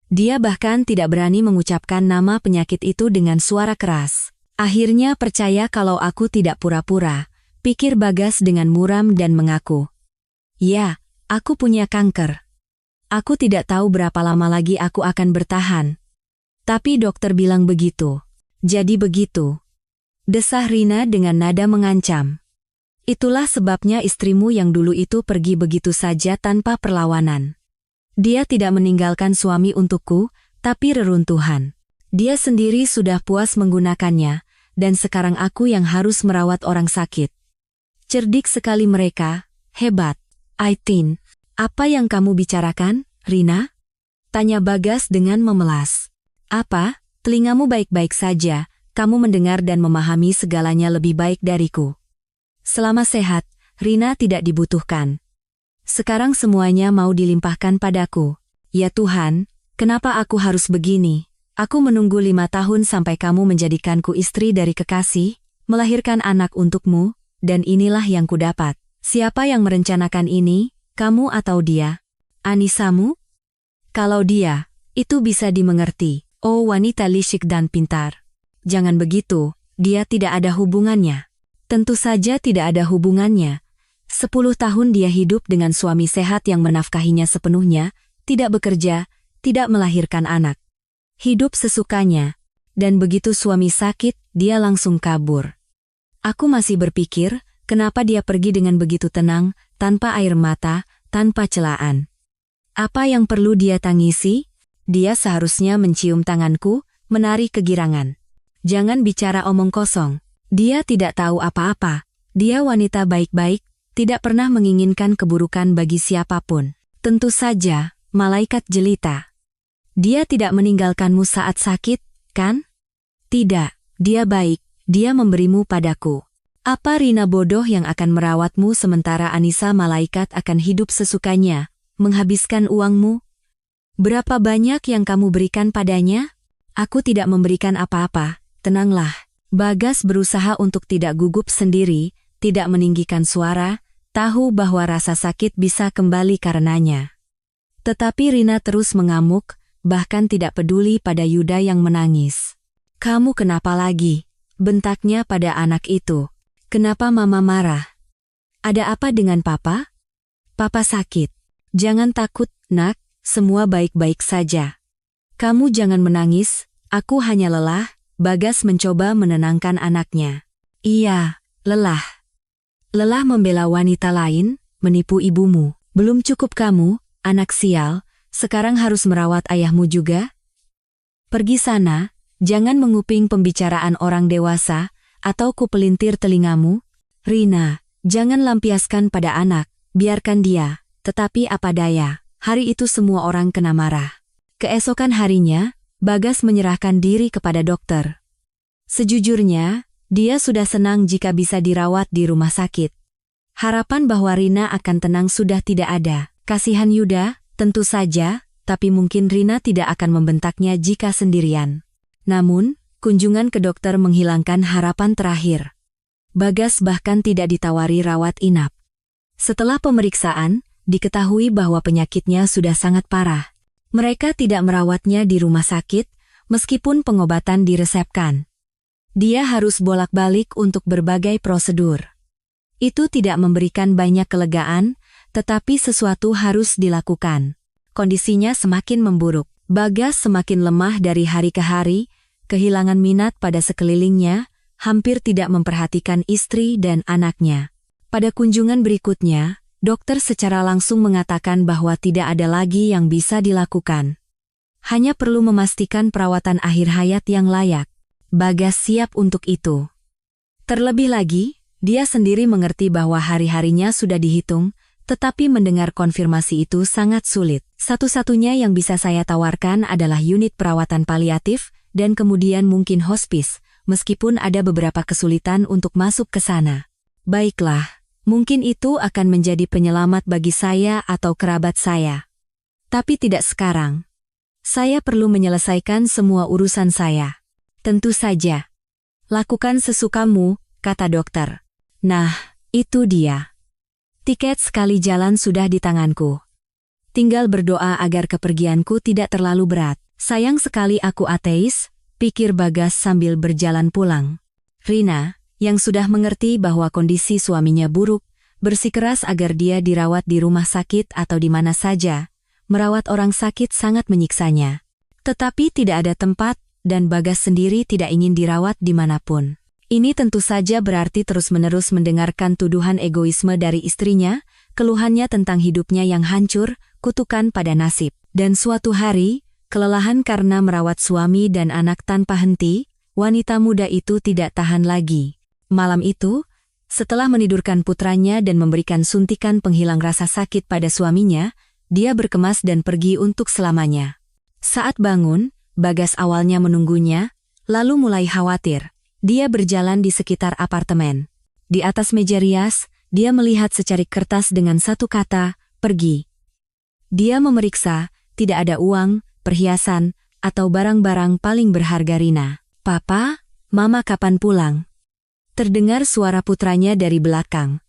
Dia bahkan tidak berani mengucapkan nama penyakit itu dengan suara keras. Akhirnya percaya kalau aku tidak pura-pura, pikir Bagas dengan muram dan mengaku. Ya, aku punya kanker. Aku tidak tahu berapa lama lagi aku akan bertahan. Tapi dokter bilang begitu. Jadi begitu. Desah Rina dengan nada mengancam. Itulah sebabnya istrimu yang dulu itu pergi begitu saja tanpa perlawanan. Dia tidak meninggalkan suami untukku, tapi reruntuhan. Dia sendiri sudah puas menggunakannya, dan sekarang aku yang harus merawat orang sakit. Cerdik sekali mereka, hebat. Aitin, apa yang kamu bicarakan, Rina? Tanya Bagas dengan memelas. Apa? Telingamu baik-baik saja, kamu mendengar dan memahami segalanya lebih baik dariku. Selama sehat, Rina tidak dibutuhkan. Sekarang semuanya mau dilimpahkan padaku. Ya Tuhan, kenapa aku harus begini? Aku menunggu 5 tahun sampai kamu menjadikanku istri dari kekasih, melahirkan anak untukmu, dan inilah yang kudapat. Siapa yang merencanakan ini, kamu atau dia? Anisamu? Kalau dia, itu bisa dimengerti. Oh wanita licik dan pintar. Jangan begitu, dia tidak ada hubungannya. Tentu saja tidak ada hubungannya. 10 tahun dia hidup dengan suami sehat yang menafkahinya sepenuhnya, tidak bekerja, tidak melahirkan anak. Hidup sesukanya. Dan begitu suami sakit, dia langsung kabur. Aku masih berpikir, kenapa dia pergi dengan begitu tenang, tanpa air mata, tanpa celaan. Apa yang perlu dia tangisi? Dia seharusnya mencium tanganku, menarik kegirangan. Jangan bicara omong kosong. Dia tidak tahu apa-apa. Dia wanita baik-baik, tidak pernah menginginkan keburukan bagi siapapun. Tentu saja, malaikat jelita. Dia tidak meninggalkanmu saat sakit, kan? Tidak, dia baik, dia memberimu padaku. Apa Rina bodoh yang akan merawatmu sementara Anissa malaikat akan hidup sesukanya, menghabiskan uangmu? Berapa banyak yang kamu berikan padanya? Aku tidak memberikan apa-apa, tenanglah. Bagas berusaha untuk tidak gugup sendiri, tidak meninggikan suara, tahu bahwa rasa sakit bisa kembali karenanya. Tetapi Rina terus mengamuk, bahkan tidak peduli pada Yuda yang menangis. Kamu kenapa lagi? Bentaknya pada anak itu. Kenapa mama marah? Ada apa dengan papa? Papa sakit. Jangan takut, nak, semua baik-baik saja. Kamu jangan menangis, aku hanya lelah. Bagas mencoba menenangkan anaknya. Iya, lelah. Lelah membela wanita lain, menipu ibumu. Belum cukup kamu, anak sial, sekarang harus merawat ayahmu juga? Pergi sana, jangan menguping pembicaraan orang dewasa, atau kupelintir telingamu. Rina, jangan lampiaskan pada anak, biarkan dia, tetapi apa daya, hari itu semua orang kena marah. Keesokan harinya, Bagas menyerahkan diri kepada dokter. Sejujurnya, dia sudah senang jika bisa dirawat di rumah sakit. Harapan bahwa Rina akan tenang sudah tidak ada. Kasihan Yuda, tentu saja, tapi mungkin Rina tidak akan membentaknya jika sendirian. Namun, kunjungan ke dokter menghilangkan harapan terakhir. Bagas bahkan tidak ditawari rawat inap. Setelah pemeriksaan, diketahui bahwa penyakitnya sudah sangat parah. Mereka tidak merawatnya di rumah sakit, meskipun pengobatan diresepkan. Dia harus bolak-balik untuk berbagai prosedur. Itu tidak memberikan banyak kelegaan, tetapi sesuatu harus dilakukan. Kondisinya semakin memburuk. Bagas semakin lemah dari hari ke hari, kehilangan minat pada sekelilingnya, hampir tidak memperhatikan istri dan anaknya. Pada kunjungan berikutnya, dokter secara langsung mengatakan bahwa tidak ada lagi yang bisa dilakukan. Hanya perlu memastikan perawatan akhir hayat yang layak. Bagas siap untuk itu. Terlebih lagi, dia sendiri mengerti bahwa hari-harinya sudah dihitung, tetapi mendengar konfirmasi itu sangat sulit. Satu-satunya yang bisa saya tawarkan adalah unit perawatan paliatif, dan kemudian mungkin hospice, meskipun ada beberapa kesulitan untuk masuk ke sana. Baiklah, mungkin itu akan menjadi penyelamat bagi saya atau kerabat saya. Tapi tidak sekarang. Saya perlu menyelesaikan semua urusan saya. Tentu saja. Lakukan sesukamu, kata dokter. Nah, itu dia. Tiket sekali jalan sudah di tanganku. Tinggal berdoa agar kepergianku tidak terlalu berat. Sayang sekali aku ateis, pikir Bagas sambil berjalan pulang. Rina, yang sudah mengerti bahwa kondisi suaminya buruk, bersikeras agar dia dirawat di rumah sakit atau di mana saja. Merawat orang sakit sangat menyiksanya. Tetapi tidak ada tempat, dan Bagas sendiri tidak ingin dirawat dimanapun. Ini tentu saja berarti terus-menerus mendengarkan tuduhan egoisme dari istrinya, keluhannya tentang hidupnya yang hancur, kutukan pada nasib. Dan suatu hari, kelelahan karena merawat suami dan anak tanpa henti, wanita muda itu tidak tahan lagi. Malam itu, setelah menidurkan putranya dan memberikan suntikan penghilang rasa sakit pada suaminya, dia berkemas dan pergi untuk selamanya. Saat bangun, Bagas awalnya menunggunya, lalu mulai khawatir. Dia berjalan di sekitar apartemen. Di atas meja rias, dia melihat secarik kertas dengan satu kata, pergi. Dia memeriksa, tidak ada uang, perhiasan, atau barang-barang paling berharga Rina. Papa, Mama kapan pulang? Terdengar suara putranya dari belakang.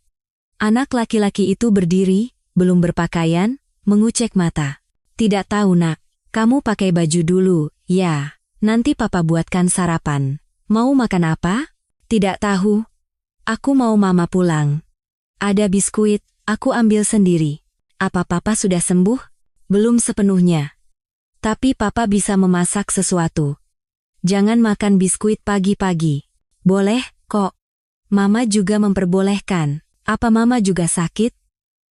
Anak laki-laki itu berdiri, belum berpakaian, mengucek mata. Tidak tahu nak, kamu pakai baju dulu, ya. Nanti papa buatkan sarapan. Mau makan apa? Tidak tahu. Aku mau mama pulang. Ada biskuit, aku ambil sendiri. Apa papa sudah sembuh? Belum sepenuhnya. Tapi papa bisa memasak sesuatu. Jangan makan biskuit pagi-pagi. Boleh, kok. Mama juga memperbolehkan. Apa mama juga sakit?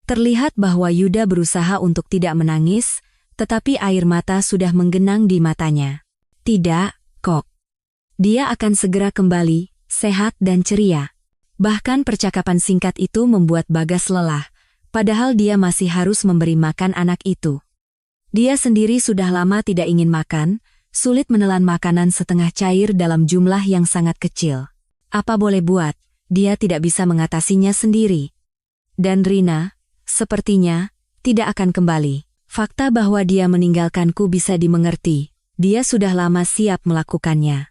Terlihat bahwa Yuda berusaha untuk tidak menangis, tetapi air mata sudah menggenang di matanya. Tidak, kok. Dia akan segera kembali, sehat dan ceria. Bahkan percakapan singkat itu membuat Bagas lelah, padahal dia masih harus memberi makan anak itu. Dia sendiri sudah lama tidak ingin makan, sulit menelan makanan setengah cair dalam jumlah yang sangat kecil. Apa boleh buat, dia tidak bisa mengatasinya sendiri. Dan Rina, sepertinya, tidak akan kembali. Fakta bahwa dia meninggalkanku bisa dimengerti. Dia sudah lama siap melakukannya.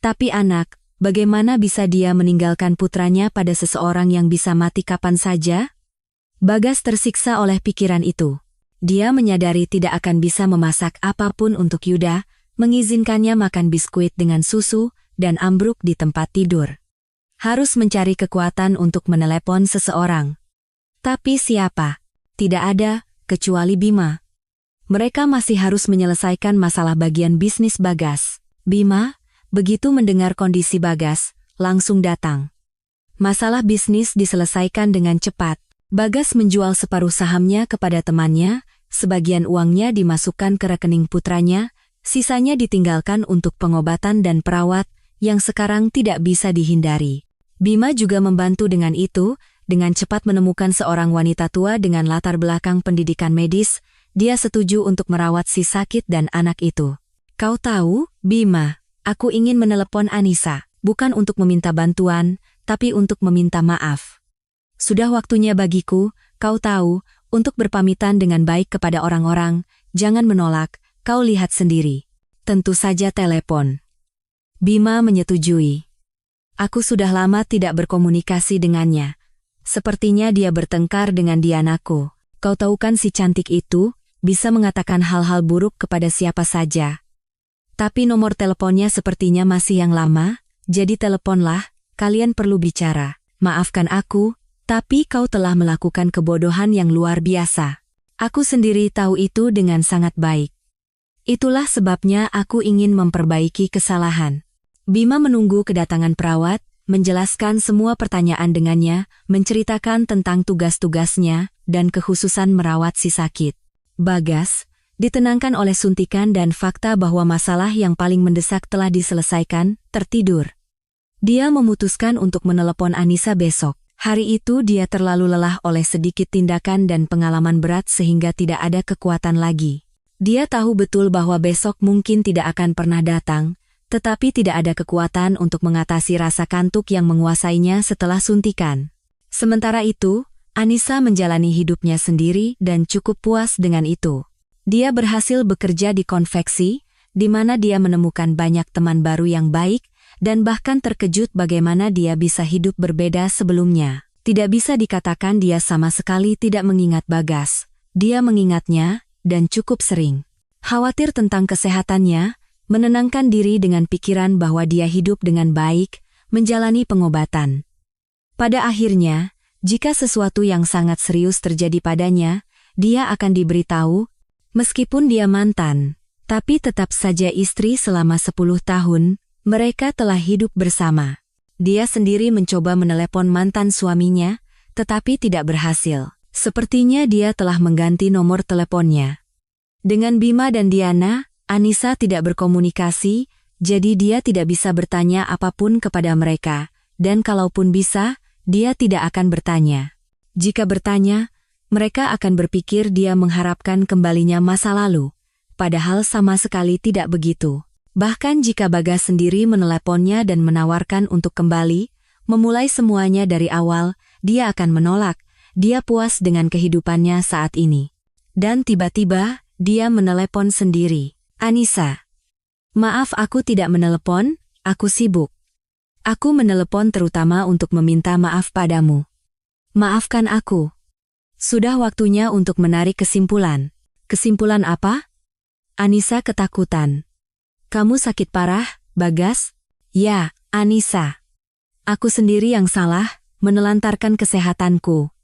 Tapi anak, bagaimana bisa dia meninggalkan putranya pada seseorang yang bisa mati kapan saja? Bagas tersiksa oleh pikiran itu. Dia menyadari tidak akan bisa memasak apapun untuk Yuda, mengizinkannya makan biskuit dengan susu, dan ambruk di tempat tidur. Harus mencari kekuatan untuk menelepon seseorang. Tapi siapa? Tidak ada, kecuali Bima. Mereka masih harus menyelesaikan masalah bagian bisnis Bagas. Bima, begitu mendengar kondisi Bagas, langsung datang. Masalah bisnis diselesaikan dengan cepat. Bagas menjual separuh sahamnya kepada temannya, sebagian uangnya dimasukkan ke rekening putranya, sisanya ditinggalkan untuk pengobatan dan perawat, yang sekarang tidak bisa dihindari. Bima juga membantu dengan itu, dengan cepat menemukan seorang wanita tua dengan latar belakang pendidikan medis, dia setuju untuk merawat si sakit dan anak itu. Kau tahu, Bima, aku ingin menelepon Anissa, bukan untuk meminta bantuan, tapi untuk meminta maaf. Sudah waktunya bagiku, kau tahu, untuk berpamitan dengan baik kepada orang-orang, jangan menolak, kau lihat sendiri. Tentu saja telepon. Bima menyetujui. Aku sudah lama tidak berkomunikasi dengannya. Sepertinya dia bertengkar dengan Dianaku. Kau tahu kan si cantik itu, bisa mengatakan hal-hal buruk kepada siapa saja. Tapi nomor teleponnya sepertinya masih yang lama, jadi teleponlah, kalian perlu bicara. Maafkan aku, tapi kau telah melakukan kebodohan yang luar biasa. Aku sendiri tahu itu dengan sangat baik. Itulah sebabnya aku ingin memperbaiki kesalahan. Bima menunggu kedatangan perawat, menjelaskan semua pertanyaan dengannya, menceritakan tentang tugas-tugasnya, dan kekhususan merawat si sakit. Bagas ditenangkan oleh suntikan dan fakta bahwa masalah yang paling mendesak telah diselesaikan, tertidur. Dia memutuskan untuk menelepon Anissa besok. Hari itu dia terlalu lelah oleh sedikit tindakan dan pengalaman berat sehingga tidak ada kekuatan lagi. Dia tahu betul bahwa besok mungkin tidak akan pernah datang, tetapi tidak ada kekuatan untuk mengatasi rasa kantuk yang menguasainya setelah suntikan. Sementara itu, Anissa menjalani hidupnya sendiri dan cukup puas dengan itu. Dia berhasil bekerja di konveksi, di mana dia menemukan banyak teman baru yang baik, dan bahkan terkejut bagaimana dia bisa hidup berbeda sebelumnya. Tidak bisa dikatakan dia sama sekali tidak mengingat Bagas. Dia mengingatnya, dan cukup sering. Khawatir tentang kesehatannya, menenangkan diri dengan pikiran bahwa dia hidup dengan baik, menjalani pengobatan. Pada akhirnya, jika sesuatu yang sangat serius terjadi padanya, dia akan diberitahu. Meskipun dia mantan, tapi tetap saja istri selama 10 tahun, mereka telah hidup bersama. Dia sendiri mencoba menelepon mantan suaminya, tetapi tidak berhasil. Sepertinya dia telah mengganti nomor teleponnya. Dengan Bima dan Diana, Anissa tidak berkomunikasi, jadi dia tidak bisa bertanya apapun kepada mereka, dan kalaupun bisa, dia tidak akan bertanya. Jika bertanya, mereka akan berpikir dia mengharapkan kembalinya masa lalu, padahal sama sekali tidak begitu. Bahkan jika Bagas sendiri meneleponnya dan menawarkan untuk kembali, memulai semuanya dari awal, dia akan menolak. Dia puas dengan kehidupannya saat ini. Dan tiba-tiba, dia menelepon sendiri. Anissa. Maaf aku tidak menelepon, aku sibuk. Aku menelepon terutama untuk meminta maaf padamu. Maafkan aku. Sudah waktunya untuk menarik kesimpulan. Kesimpulan apa? Anissa ketakutan. Kamu sakit parah, Bagas? Ya, Anissa. Aku sendiri yang salah, menelantarkan kesehatanku.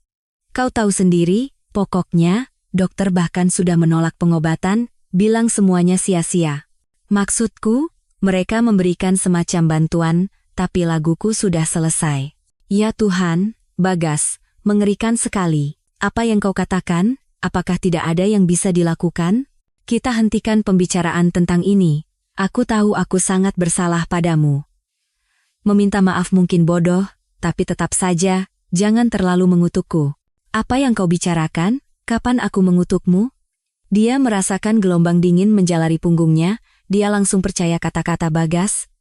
Kau tahu sendiri, pokoknya, dokter bahkan sudah menolak pengobatan, bilang semuanya sia-sia. Maksudku, mereka memberikan semacam bantuan, tapi laguku sudah selesai. Ya Tuhan, Bagas, mengerikan sekali. Apa yang kau katakan, apakah tidak ada yang bisa dilakukan? Kita hentikan pembicaraan tentang ini. Aku tahu aku sangat bersalah padamu. Meminta maaf mungkin bodoh, tapi tetap saja, jangan terlalu mengutukku. Apa yang kau bicarakan? Kapan aku mengutukmu? Dia merasakan gelombang dingin menjalari punggungnya, dia langsung percaya kata-kata Bagas.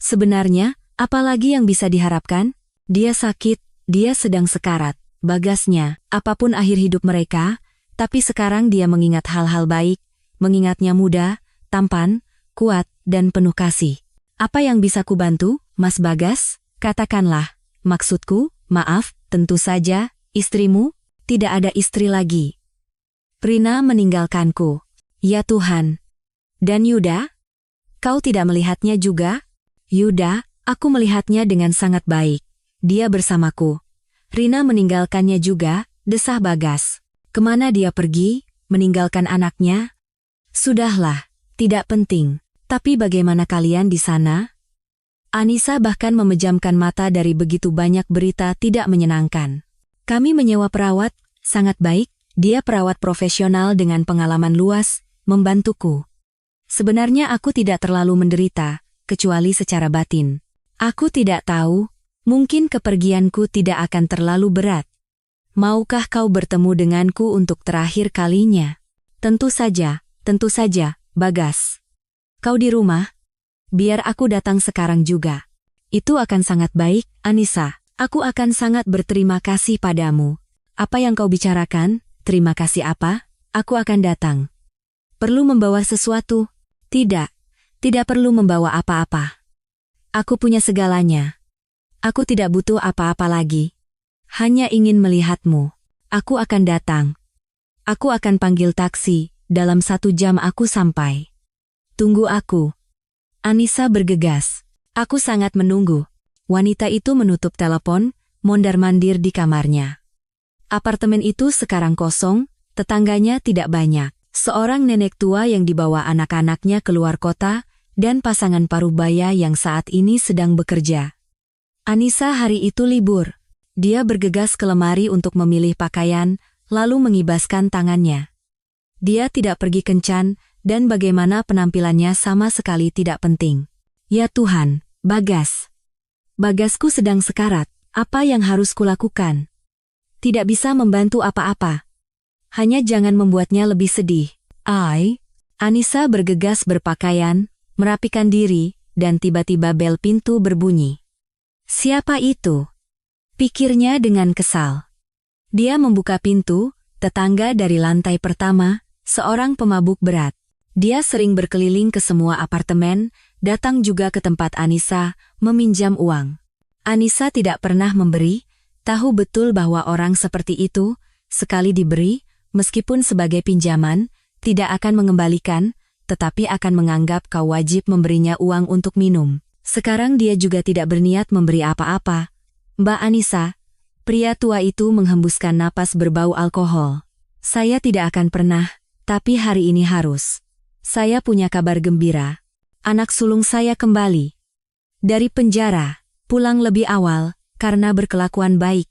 Sebenarnya, apa lagi yang bisa diharapkan? Dia sakit, dia sedang sekarat. Bagasnya, apapun akhir hidup mereka, tapi sekarang dia mengingat hal-hal baik, mengingatnya muda, tampan, kuat, dan penuh kasih. Apa yang bisa kubantu, Mas Bagas? Katakanlah. Maksudku, maaf, tentu saja, istrimu, tidak ada istri lagi. Rina meninggalkanku. Ya Tuhan. Dan Yuda? Kau tidak melihatnya juga? Yuda, aku melihatnya dengan sangat baik. Dia bersamaku. Rina meninggalkannya juga, desah Bagas. Kemana dia pergi, meninggalkan anaknya? Sudahlah, tidak penting. Tapi bagaimana kalian di sana? Anissa bahkan memejamkan mata dari begitu banyak berita tidak menyenangkan. Kami menyewa perawat, sangat baik, dia perawat profesional dengan pengalaman luas, membantuku. Sebenarnya aku tidak terlalu menderita, kecuali secara batin. Aku tidak tahu, mungkin kepergianku tidak akan terlalu berat. Maukah kau bertemu denganku untuk terakhir kalinya? Tentu saja, Bagas. Kau di rumah? Biar aku datang sekarang juga. Itu akan sangat baik, Anissa. Aku akan sangat berterima kasih padamu. Apa yang kau bicarakan? Terima kasih apa? Aku akan datang. Perlu membawa sesuatu? Tidak. Tidak perlu membawa apa-apa. Aku punya segalanya. Aku tidak butuh apa-apa lagi. Hanya ingin melihatmu. Aku akan datang. Aku akan panggil taksi. Dalam 1 jam aku sampai. Tunggu aku. Anissa bergegas. Aku sangat menunggu. Wanita itu menutup telepon, mondar-mandir di kamarnya. Apartemen itu sekarang kosong, tetangganya tidak banyak. Seorang nenek tua yang dibawa anak-anaknya keluar kota, dan pasangan parubaya yang saat ini sedang bekerja. Anissa hari itu libur. Dia bergegas ke lemari untuk memilih pakaian, lalu mengibaskan tangannya. Dia tidak pergi kencan, dan bagaimana penampilannya sama sekali tidak penting. Ya Tuhan, Bagas. Bagasku sedang sekarat, apa yang harus kulakukan? Tidak bisa membantu apa-apa. Hanya jangan membuatnya lebih sedih. Anissa bergegas berpakaian, merapikan diri, dan tiba-tiba bel pintu berbunyi. Siapa itu? Pikirnya dengan kesal. Dia membuka pintu, tetangga dari lantai pertama, seorang pemabuk berat. Dia sering berkeliling ke semua apartemen, datang juga ke tempat Anissa, meminjam uang. Anissa tidak pernah memberi, tahu betul bahwa orang seperti itu, sekali diberi, meskipun sebagai pinjaman, tidak akan mengembalikan, tetapi akan menganggap kau wajib memberinya uang untuk minum. Sekarang dia juga tidak berniat memberi apa-apa. Mbak Anissa, pria tua itu menghembuskan napas berbau alkohol. Saya tidak akan pernah, tapi hari ini harus. Saya punya kabar gembira. Anak sulung saya kembali. Dari penjara, pulang lebih awal, karena berkelakuan baik.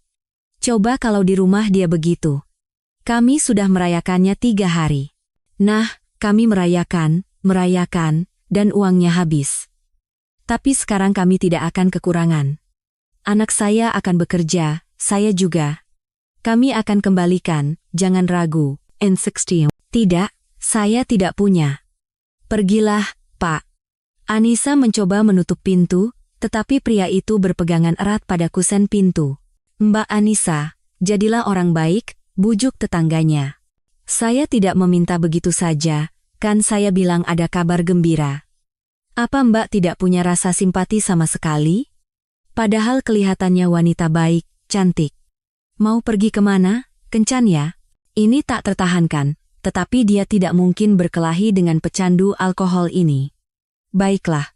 Coba kalau di rumah dia begitu. Kami sudah merayakannya 3 hari. Nah, kami merayakan, dan uangnya habis. Tapi sekarang kami tidak akan kekurangan. Anak saya akan bekerja, saya juga. Kami akan kembalikan, jangan ragu. N60. Tidak, saya tidak punya. Pergilah, Pak. Anissa mencoba menutup pintu, tetapi pria itu berpegangan erat pada kusen pintu. Mbak Anissa, jadilah orang baik, bujuk tetangganya. Saya tidak meminta begitu saja, kan saya bilang ada kabar gembira. Apa Mbak tidak punya rasa simpati sama sekali? Padahal kelihatannya wanita baik, cantik. Mau pergi kemana? Kencan ya? Ini tak tertahankan, tetapi dia tidak mungkin berkelahi dengan pecandu alkohol ini. Baiklah.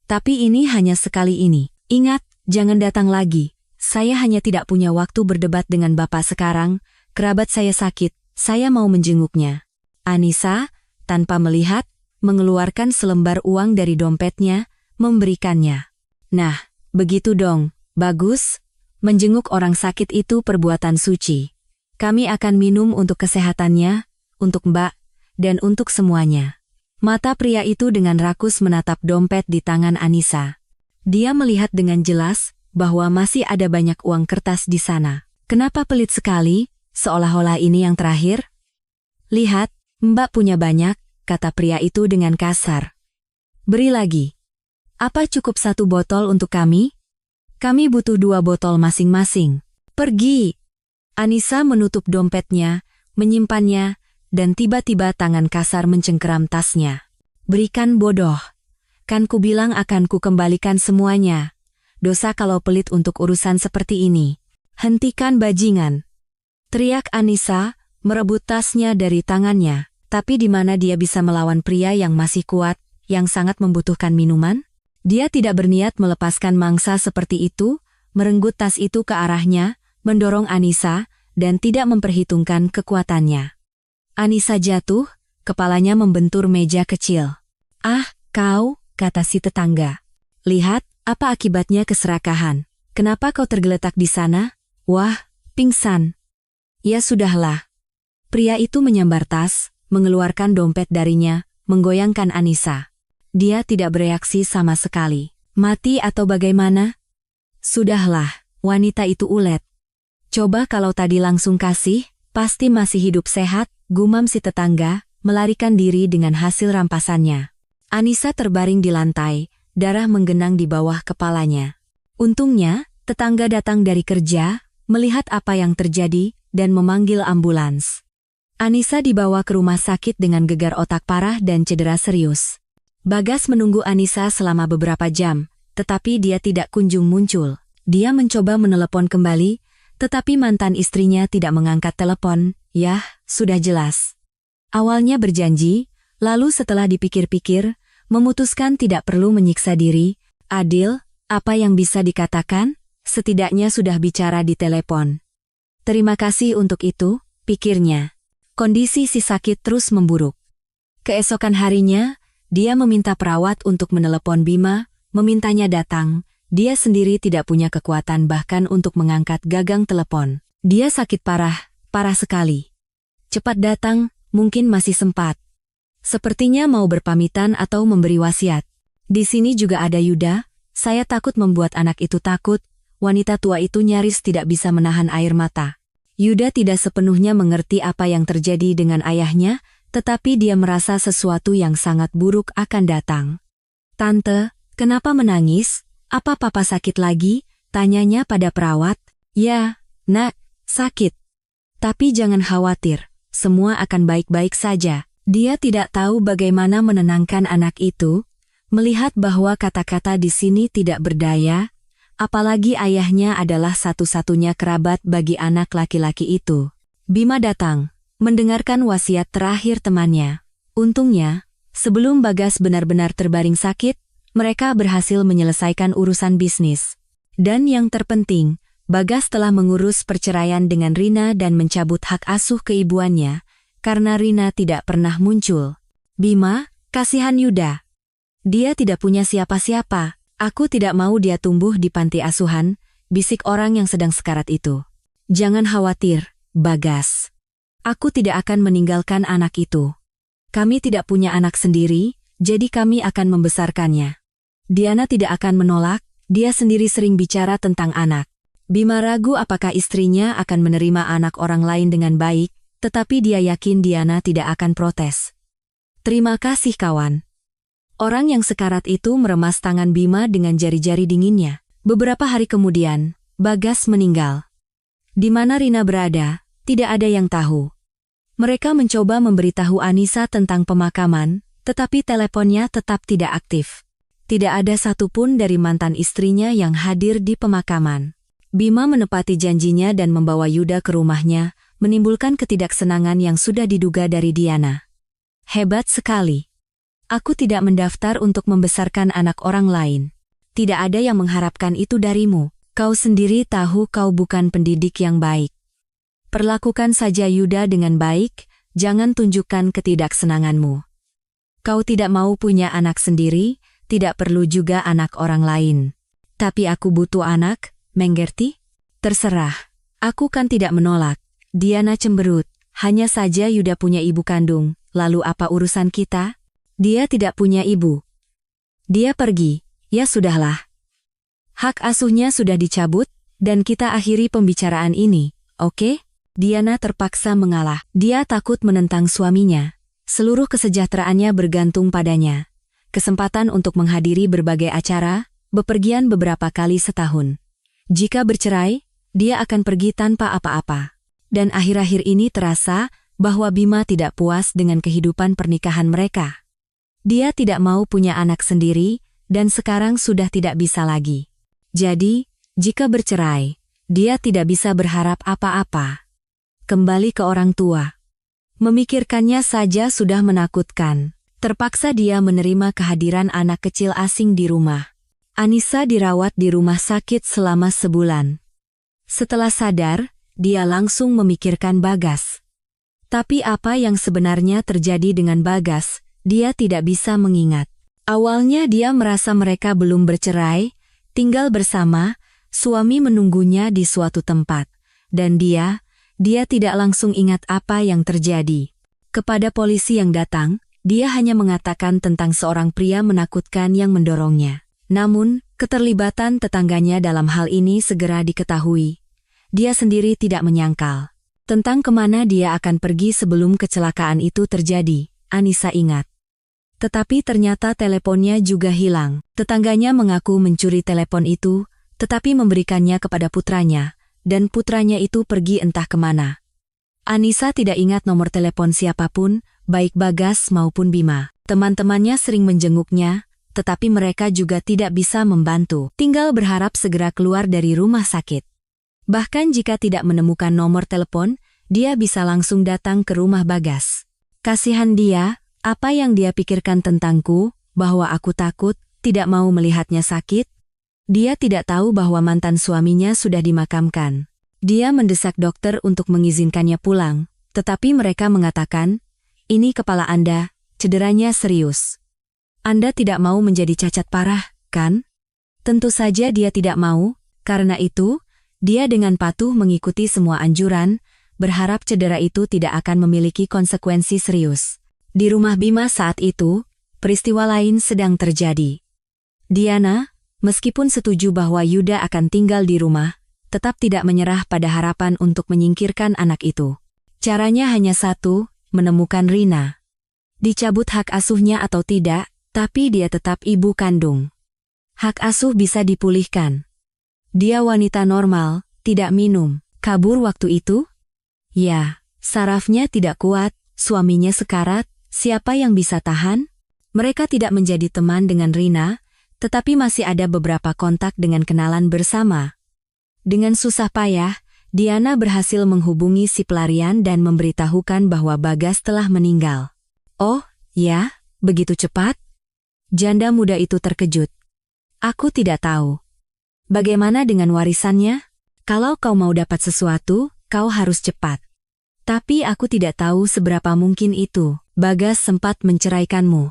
Tapi ini hanya sekali ini. Ingat, jangan datang lagi. Saya hanya tidak punya waktu berdebat dengan Bapak sekarang, kerabat saya sakit, saya mau menjenguknya. Anissa, tanpa melihat, mengeluarkan selembar uang dari dompetnya, memberikannya. Nah, begitu dong, bagus. Menjenguk orang sakit itu perbuatan suci. Kami akan minum untuk kesehatannya, untuk Mbak, dan untuk semuanya. Mata pria itu dengan rakus menatap dompet di tangan Anissa. Dia melihat dengan jelas bahwa masih ada banyak uang kertas di sana. Kenapa pelit sekali, seolah-olah ini yang terakhir? Lihat, Mbak punya banyak, kata pria itu dengan kasar. Beri lagi. Apa cukup 1 botol untuk kami? Kami butuh 2 botol masing-masing. Pergi. Anissa menutup dompetnya, menyimpannya, dan tiba-tiba tangan kasar mencengkeram tasnya. Berikan bodoh. Kan ku bilang akan ku kembalikan semuanya. Dosa kalau pelit untuk urusan seperti ini. Hentikan bajingan. Teriak Anissa, merebut tasnya dari tangannya. Tapi di mana dia bisa melawan pria yang masih kuat, yang sangat membutuhkan minuman? Dia tidak berniat melepaskan mangsa seperti itu, merenggut tas itu ke arahnya, mendorong Anissa, dan tidak memperhitungkan kekuatannya. Anissa jatuh, kepalanya membentur meja kecil. Ah, kau, kata si tetangga. Lihat, apa akibatnya keserakahan. Kenapa kau tergeletak di sana? Wah, pingsan. Ya sudahlah. Pria itu menyambar tas, mengeluarkan dompet darinya, menggoyangkan Anissa. Dia tidak bereaksi sama sekali. Mati atau bagaimana? Sudahlah, wanita itu ulet. Coba kalau tadi langsung kasih, pasti masih hidup sehat, gumam si tetangga, melarikan diri dengan hasil rampasannya. Anissa terbaring di lantai, darah menggenang di bawah kepalanya. Untungnya, tetangga datang dari kerja, melihat apa yang terjadi, dan memanggil ambulans. Anissa dibawa ke rumah sakit dengan gegar otak parah dan cedera serius. Bagas menunggu Anissa selama beberapa jam, tetapi dia tidak kunjung muncul. Dia mencoba menelepon kembali, tetapi mantan istrinya tidak mengangkat telepon. Yah, sudah jelas. Awalnya berjanji, lalu setelah dipikir-pikir, memutuskan tidak perlu menyiksa diri. Adil, apa yang bisa dikatakan? Setidaknya sudah bicara di telepon. Terima kasih untuk itu, pikirnya. Kondisi si sakit terus memburuk. Keesokan harinya, dia meminta perawat untuk menelepon Bima, memintanya datang. Dia sendiri tidak punya kekuatan bahkan untuk mengangkat gagang telepon. Dia sakit parah, parah sekali. Cepat datang, mungkin masih sempat. Sepertinya mau berpamitan atau memberi wasiat. Di sini juga ada Yuda, saya takut membuat anak itu takut. Wanita tua itu nyaris tidak bisa menahan air mata. Yuda tidak sepenuhnya mengerti apa yang terjadi dengan ayahnya, tetapi dia merasa sesuatu yang sangat buruk akan datang. Tante, kenapa menangis? Apa papa sakit lagi? Tanyanya pada perawat. Ya, nak, sakit. Tapi jangan khawatir, semua akan baik-baik saja. Dia tidak tahu bagaimana menenangkan anak itu, melihat bahwa kata-kata di sini tidak berdaya, apalagi ayahnya adalah satu-satunya kerabat bagi anak laki-laki itu. Bima datang, mendengarkan wasiat terakhir temannya. Untungnya, sebelum Bagas benar-benar terbaring sakit, mereka berhasil menyelesaikan urusan bisnis. Dan yang terpenting, Bagas telah mengurus perceraian dengan Rina dan mencabut hak asuh keibuannya, karena Rina tidak pernah muncul. Bima, kasihan Yuda. Dia tidak punya siapa-siapa. Aku tidak mau dia tumbuh di panti asuhan, bisik orang yang sedang sekarat itu. Jangan khawatir, Bagas. Aku tidak akan meninggalkan anak itu. Kami tidak punya anak sendiri, jadi kami akan membesarkannya. Diana tidak akan menolak, dia sendiri sering bicara tentang anak. Bima ragu apakah istrinya akan menerima anak orang lain dengan baik, tetapi dia yakin Diana tidak akan protes. Terima kasih kawan. Orang yang sekarat itu meremas tangan Bima dengan jari-jari dinginnya. Beberapa hari kemudian, Bagas meninggal. Di mana Rina berada, tidak ada yang tahu. Mereka mencoba memberitahu Anissa tentang pemakaman, tetapi teleponnya tetap tidak aktif. Tidak ada satupun dari mantan istrinya yang hadir di pemakaman. Bima menepati janjinya dan membawa Yuda ke rumahnya, menimbulkan ketidaksenangan yang sudah diduga dari Diana. Hebat sekali. Aku tidak mendaftar untuk membesarkan anak orang lain. Tidak ada yang mengharapkan itu darimu. Kau sendiri tahu kau bukan pendidik yang baik. Perlakukan saja Yuda dengan baik, jangan tunjukkan ketidaksenanganmu. Kau tidak mau punya anak sendiri, tidak perlu juga anak orang lain. Tapi aku butuh anak, mengerti? Terserah. Aku kan tidak menolak. Diana cemberut. Hanya saja Yuda punya ibu kandung, lalu apa urusan kita? Dia tidak punya ibu. Dia pergi, ya sudahlah. Hak asuhnya sudah dicabut, dan kita akhiri pembicaraan ini, oke? Diana terpaksa mengalah. Dia takut menentang suaminya. Seluruh kesejahteraannya bergantung padanya. Kesempatan untuk menghadiri berbagai acara, bepergian beberapa kali setahun. Jika bercerai, dia akan pergi tanpa apa-apa. Dan akhir-akhir ini terasa bahwa Bima tidak puas dengan kehidupan pernikahan mereka. Dia tidak mau punya anak sendiri, dan sekarang sudah tidak bisa lagi. Jadi, jika bercerai, dia tidak bisa berharap apa-apa. Kembali ke orang tua. Memikirkannya saja sudah menakutkan. Terpaksa dia menerima kehadiran anak kecil asing di rumah. Anissa dirawat di rumah sakit selama sebulan. Setelah sadar, dia langsung memikirkan Bagas. Tapi apa yang sebenarnya terjadi dengan Bagas, dia tidak bisa mengingat. Awalnya dia merasa mereka belum bercerai, tinggal bersama, suami menunggunya di suatu tempat. Dan dia tidak langsung ingat apa yang terjadi. Kepada polisi yang datang, dia hanya mengatakan tentang seorang pria menakutkan yang mendorongnya. Namun, keterlibatan tetangganya dalam hal ini segera diketahui. Dia sendiri tidak menyangkal. Tentang kemana dia akan pergi sebelum kecelakaan itu terjadi, Anissa ingat. Tetapi ternyata teleponnya juga hilang. Tetangganya mengaku mencuri telepon itu, tetapi memberikannya kepada putranya, dan putranya itu pergi entah kemana. Anissa tidak ingat nomor telepon siapapun, baik Bagas maupun Bima. Teman-temannya sering menjenguknya, tetapi mereka juga tidak bisa membantu. Tinggal berharap segera keluar dari rumah sakit. Bahkan jika tidak menemukan nomor telepon, dia bisa langsung datang ke rumah Bagas. Kasihan dia, apa yang dia pikirkan tentangku, bahwa aku takut, tidak mau melihatnya sakit? Dia tidak tahu bahwa mantan suaminya sudah dimakamkan. Dia mendesak dokter untuk mengizinkannya pulang, tetapi mereka mengatakan, ini kepala Anda, cederanya serius. Anda tidak mau menjadi cacat parah, kan? Tentu saja dia tidak mau, karena itu, dia dengan patuh mengikuti semua anjuran, berharap cedera itu tidak akan memiliki konsekuensi serius. Di rumah Bima saat itu, peristiwa lain sedang terjadi. Diana, meskipun setuju bahwa Yuda akan tinggal di rumah, tetap tidak menyerah pada harapan untuk menyingkirkan anak itu. Caranya hanya satu, menemukan Rina. Dicabut hak asuhnya atau tidak, tapi dia tetap ibu kandung. Hak asuh bisa dipulihkan. Dia wanita normal, tidak minum. Kabur waktu itu? Ya, sarafnya tidak kuat, suaminya sekarat, siapa yang bisa tahan? Mereka tidak menjadi teman dengan Rina, tetapi masih ada beberapa kontak dengan kenalan bersama. Dengan susah payah, Diana berhasil menghubungi si pelarian dan memberitahukan bahwa Bagas telah meninggal. Oh, ya, begitu cepat? Janda muda itu terkejut. Aku tidak tahu. Bagaimana dengan warisannya? Kalau kau mau dapat sesuatu, kau harus cepat. Tapi aku tidak tahu seberapa mungkin itu. Bagas sempat menceraikanmu.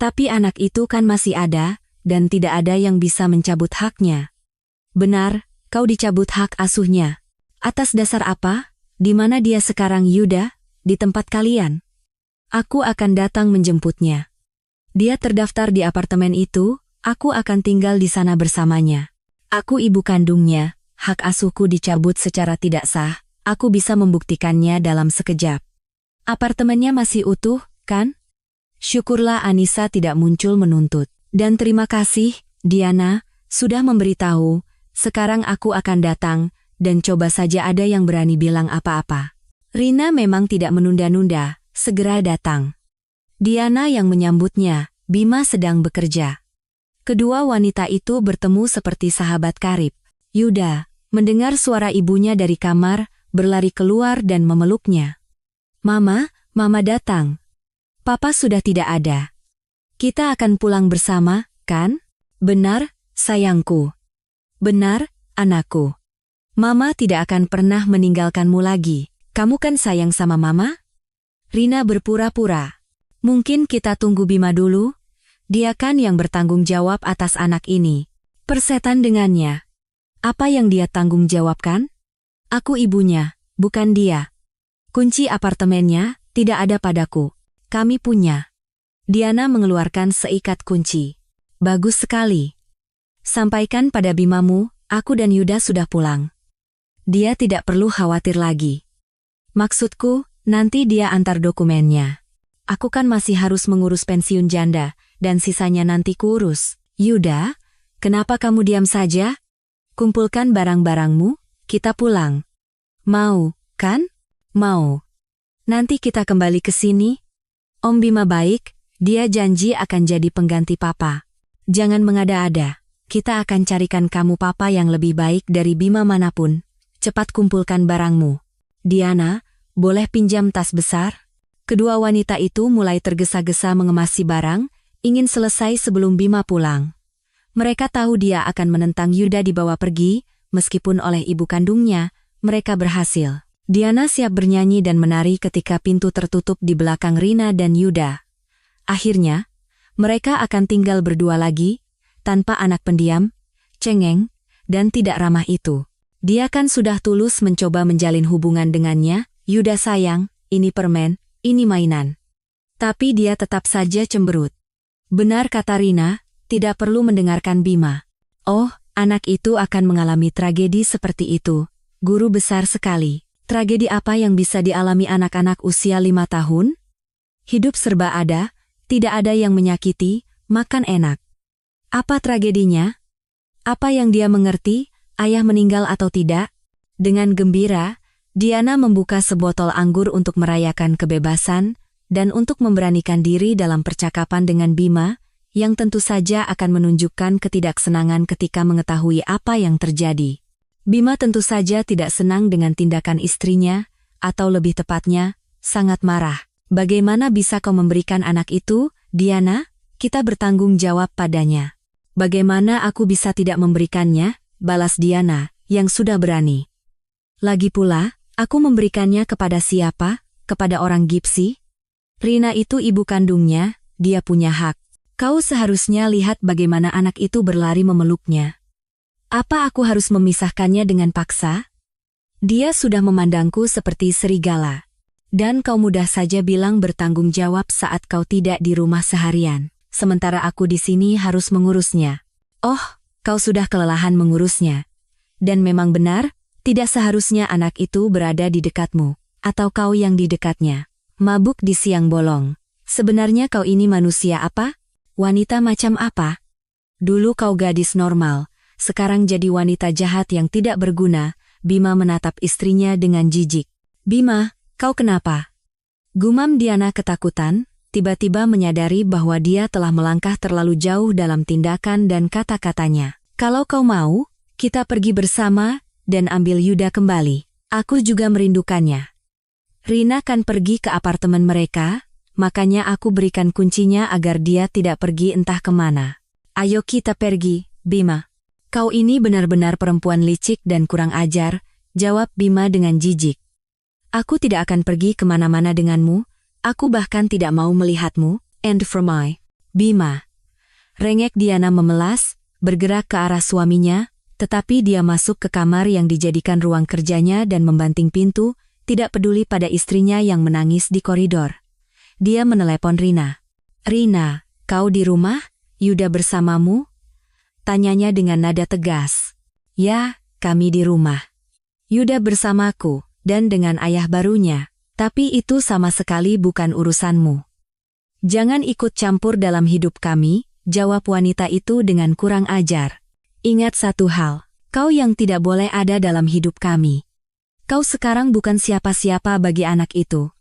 Tapi anak itu kan masih ada, dan tidak ada yang bisa mencabut haknya. Benar, kau dicabut hak asuhnya. Atas dasar apa? Di mana dia sekarang Yuda? Di tempat kalian? Aku akan datang menjemputnya. Dia terdaftar di apartemen itu, aku akan tinggal di sana bersamanya. Aku ibu kandungnya, hak asuhku dicabut secara tidak sah, aku bisa membuktikannya dalam sekejap. Apartemennya masih utuh, kan? Syukurlah Anissa tidak muncul menuntut. Dan terima kasih, Diana, sudah memberitahu, sekarang aku akan datang, dan coba saja ada yang berani bilang apa-apa. Rina memang tidak menunda-nunda, segera datang. Diana yang menyambutnya, Bima sedang bekerja. Kedua wanita itu bertemu seperti sahabat karib. Yuda, mendengar suara ibunya dari kamar, berlari keluar dan memeluknya. Mama datang. Papa sudah tidak ada. Kita akan pulang bersama, kan? Benar, sayangku. Benar, anakku. Mama tidak akan pernah meninggalkanmu lagi. Kamu kan sayang sama Mama? Rina berpura-pura. Mungkin kita tunggu Bima dulu? Dia kan yang bertanggung jawab atas anak ini. Persetan dengannya. Apa yang dia tanggung jawabkan? Aku ibunya, bukan dia. Kunci apartemennya tidak ada padaku. Kami punya. Diana mengeluarkan seikat kunci. Bagus sekali. Sampaikan pada Bimamu, aku dan Yuda sudah pulang. Dia tidak perlu khawatir lagi. Maksudku, nanti dia antar dokumennya. Aku kan masih harus mengurus pensiun janda, dan sisanya nanti kurus. Yuda, kenapa kamu diam saja? Kumpulkan barang-barangmu, kita pulang. Mau, kan? Mau. Nanti kita kembali ke sini. Om Bima baik, dia janji akan jadi pengganti Papa. Jangan mengada-ada, kita akan carikan kamu Papa yang lebih baik dari Bima manapun. Cepat kumpulkan barangmu. Diana, boleh pinjam tas besar? Kedua wanita itu mulai tergesa-gesa mengemasi barang, ingin selesai sebelum Bima pulang. Mereka tahu dia akan menentang Yuda dibawa pergi, meskipun oleh ibu kandungnya, mereka berhasil. Diana siap bernyanyi dan menari ketika pintu tertutup di belakang Rina dan Yuda. Akhirnya, mereka akan tinggal berdua lagi, tanpa anak pendiam, cengeng, dan tidak ramah itu. Dia kan sudah tulus mencoba menjalin hubungan dengannya, Yuda sayang, ini permen, ini mainan. Tapi dia tetap saja cemberut. Benar kata Rina, tidak perlu mendengarkan Bima. Oh, anak itu akan mengalami tragedi seperti itu. Guru besar sekali. Tragedi apa yang bisa dialami anak-anak usia 5 tahun? Hidup serba ada, Tidak ada yang menyakiti, makan enak. Apa tragedinya? Apa yang dia mengerti, ayah meninggal atau tidak? Dengan gembira, Diana membuka sebotol anggur untuk merayakan kebebasan dan untuk memberanikan diri dalam percakapan dengan Bima, yang tentu saja akan menunjukkan ketidaksenangan ketika mengetahui apa yang terjadi. Bima tentu saja tidak senang dengan tindakan istrinya, atau lebih tepatnya, sangat marah. Bagaimana bisa kau memberikan anak itu, Diana? Kita bertanggung jawab padanya. Bagaimana aku bisa tidak memberikannya? Balas Diana, yang sudah berani. Lagi pula, aku memberikannya kepada siapa? Kepada orang Gipsy? Rina itu ibu kandungnya, dia punya hak. Kau seharusnya lihat bagaimana anak itu berlari memeluknya. Apa aku harus memisahkannya dengan paksa? Dia sudah memandangku seperti serigala. Dan kau mudah saja bilang bertanggung jawab saat kau tidak di rumah seharian, sementara aku di sini harus mengurusnya. Oh, kau sudah kelelahan mengurusnya. Dan memang benar, tidak seharusnya anak itu berada di dekatmu, atau kau yang di dekatnya. Mabuk di siang bolong. Sebenarnya kau ini manusia apa? Wanita macam apa? Dulu kau gadis normal, sekarang jadi wanita jahat yang tidak berguna. Bima menatap istrinya dengan jijik. Bima, kau kenapa? Gumam Diana ketakutan, tiba-tiba menyadari bahwa dia telah melangkah terlalu jauh dalam tindakan dan kata-katanya. Kalau kau mau, kita pergi bersama dan ambil Yuda kembali. Aku juga merindukannya. Rina kan pergi ke apartemen mereka, makanya aku berikan kuncinya agar dia tidak pergi entah kemana. Ayo kita pergi, Bima. Kau ini benar-benar perempuan licik dan kurang ajar, jawab Bima dengan jijik. Aku tidak akan pergi kemana-mana denganmu, aku bahkan tidak mau melihatmu, and from my. Bima. Rengek Diana memelas, bergerak ke arah suaminya, tetapi dia masuk ke kamar yang dijadikan ruang kerjanya dan membanting pintu, tidak peduli pada istrinya yang menangis di koridor. Dia menelepon Rina. Rina, kau di rumah? Yuda bersamamu? Tanyanya dengan nada tegas. Ya, kami di rumah. Yuda bersamaku. Dan dengan ayah barunya, tapi itu sama sekali bukan urusanmu. Jangan ikut campur dalam hidup kami, jawab wanita itu dengan kurang ajar. Ingat satu hal, kau yang tidak boleh ada dalam hidup kami. Kau sekarang bukan siapa-siapa bagi anak itu.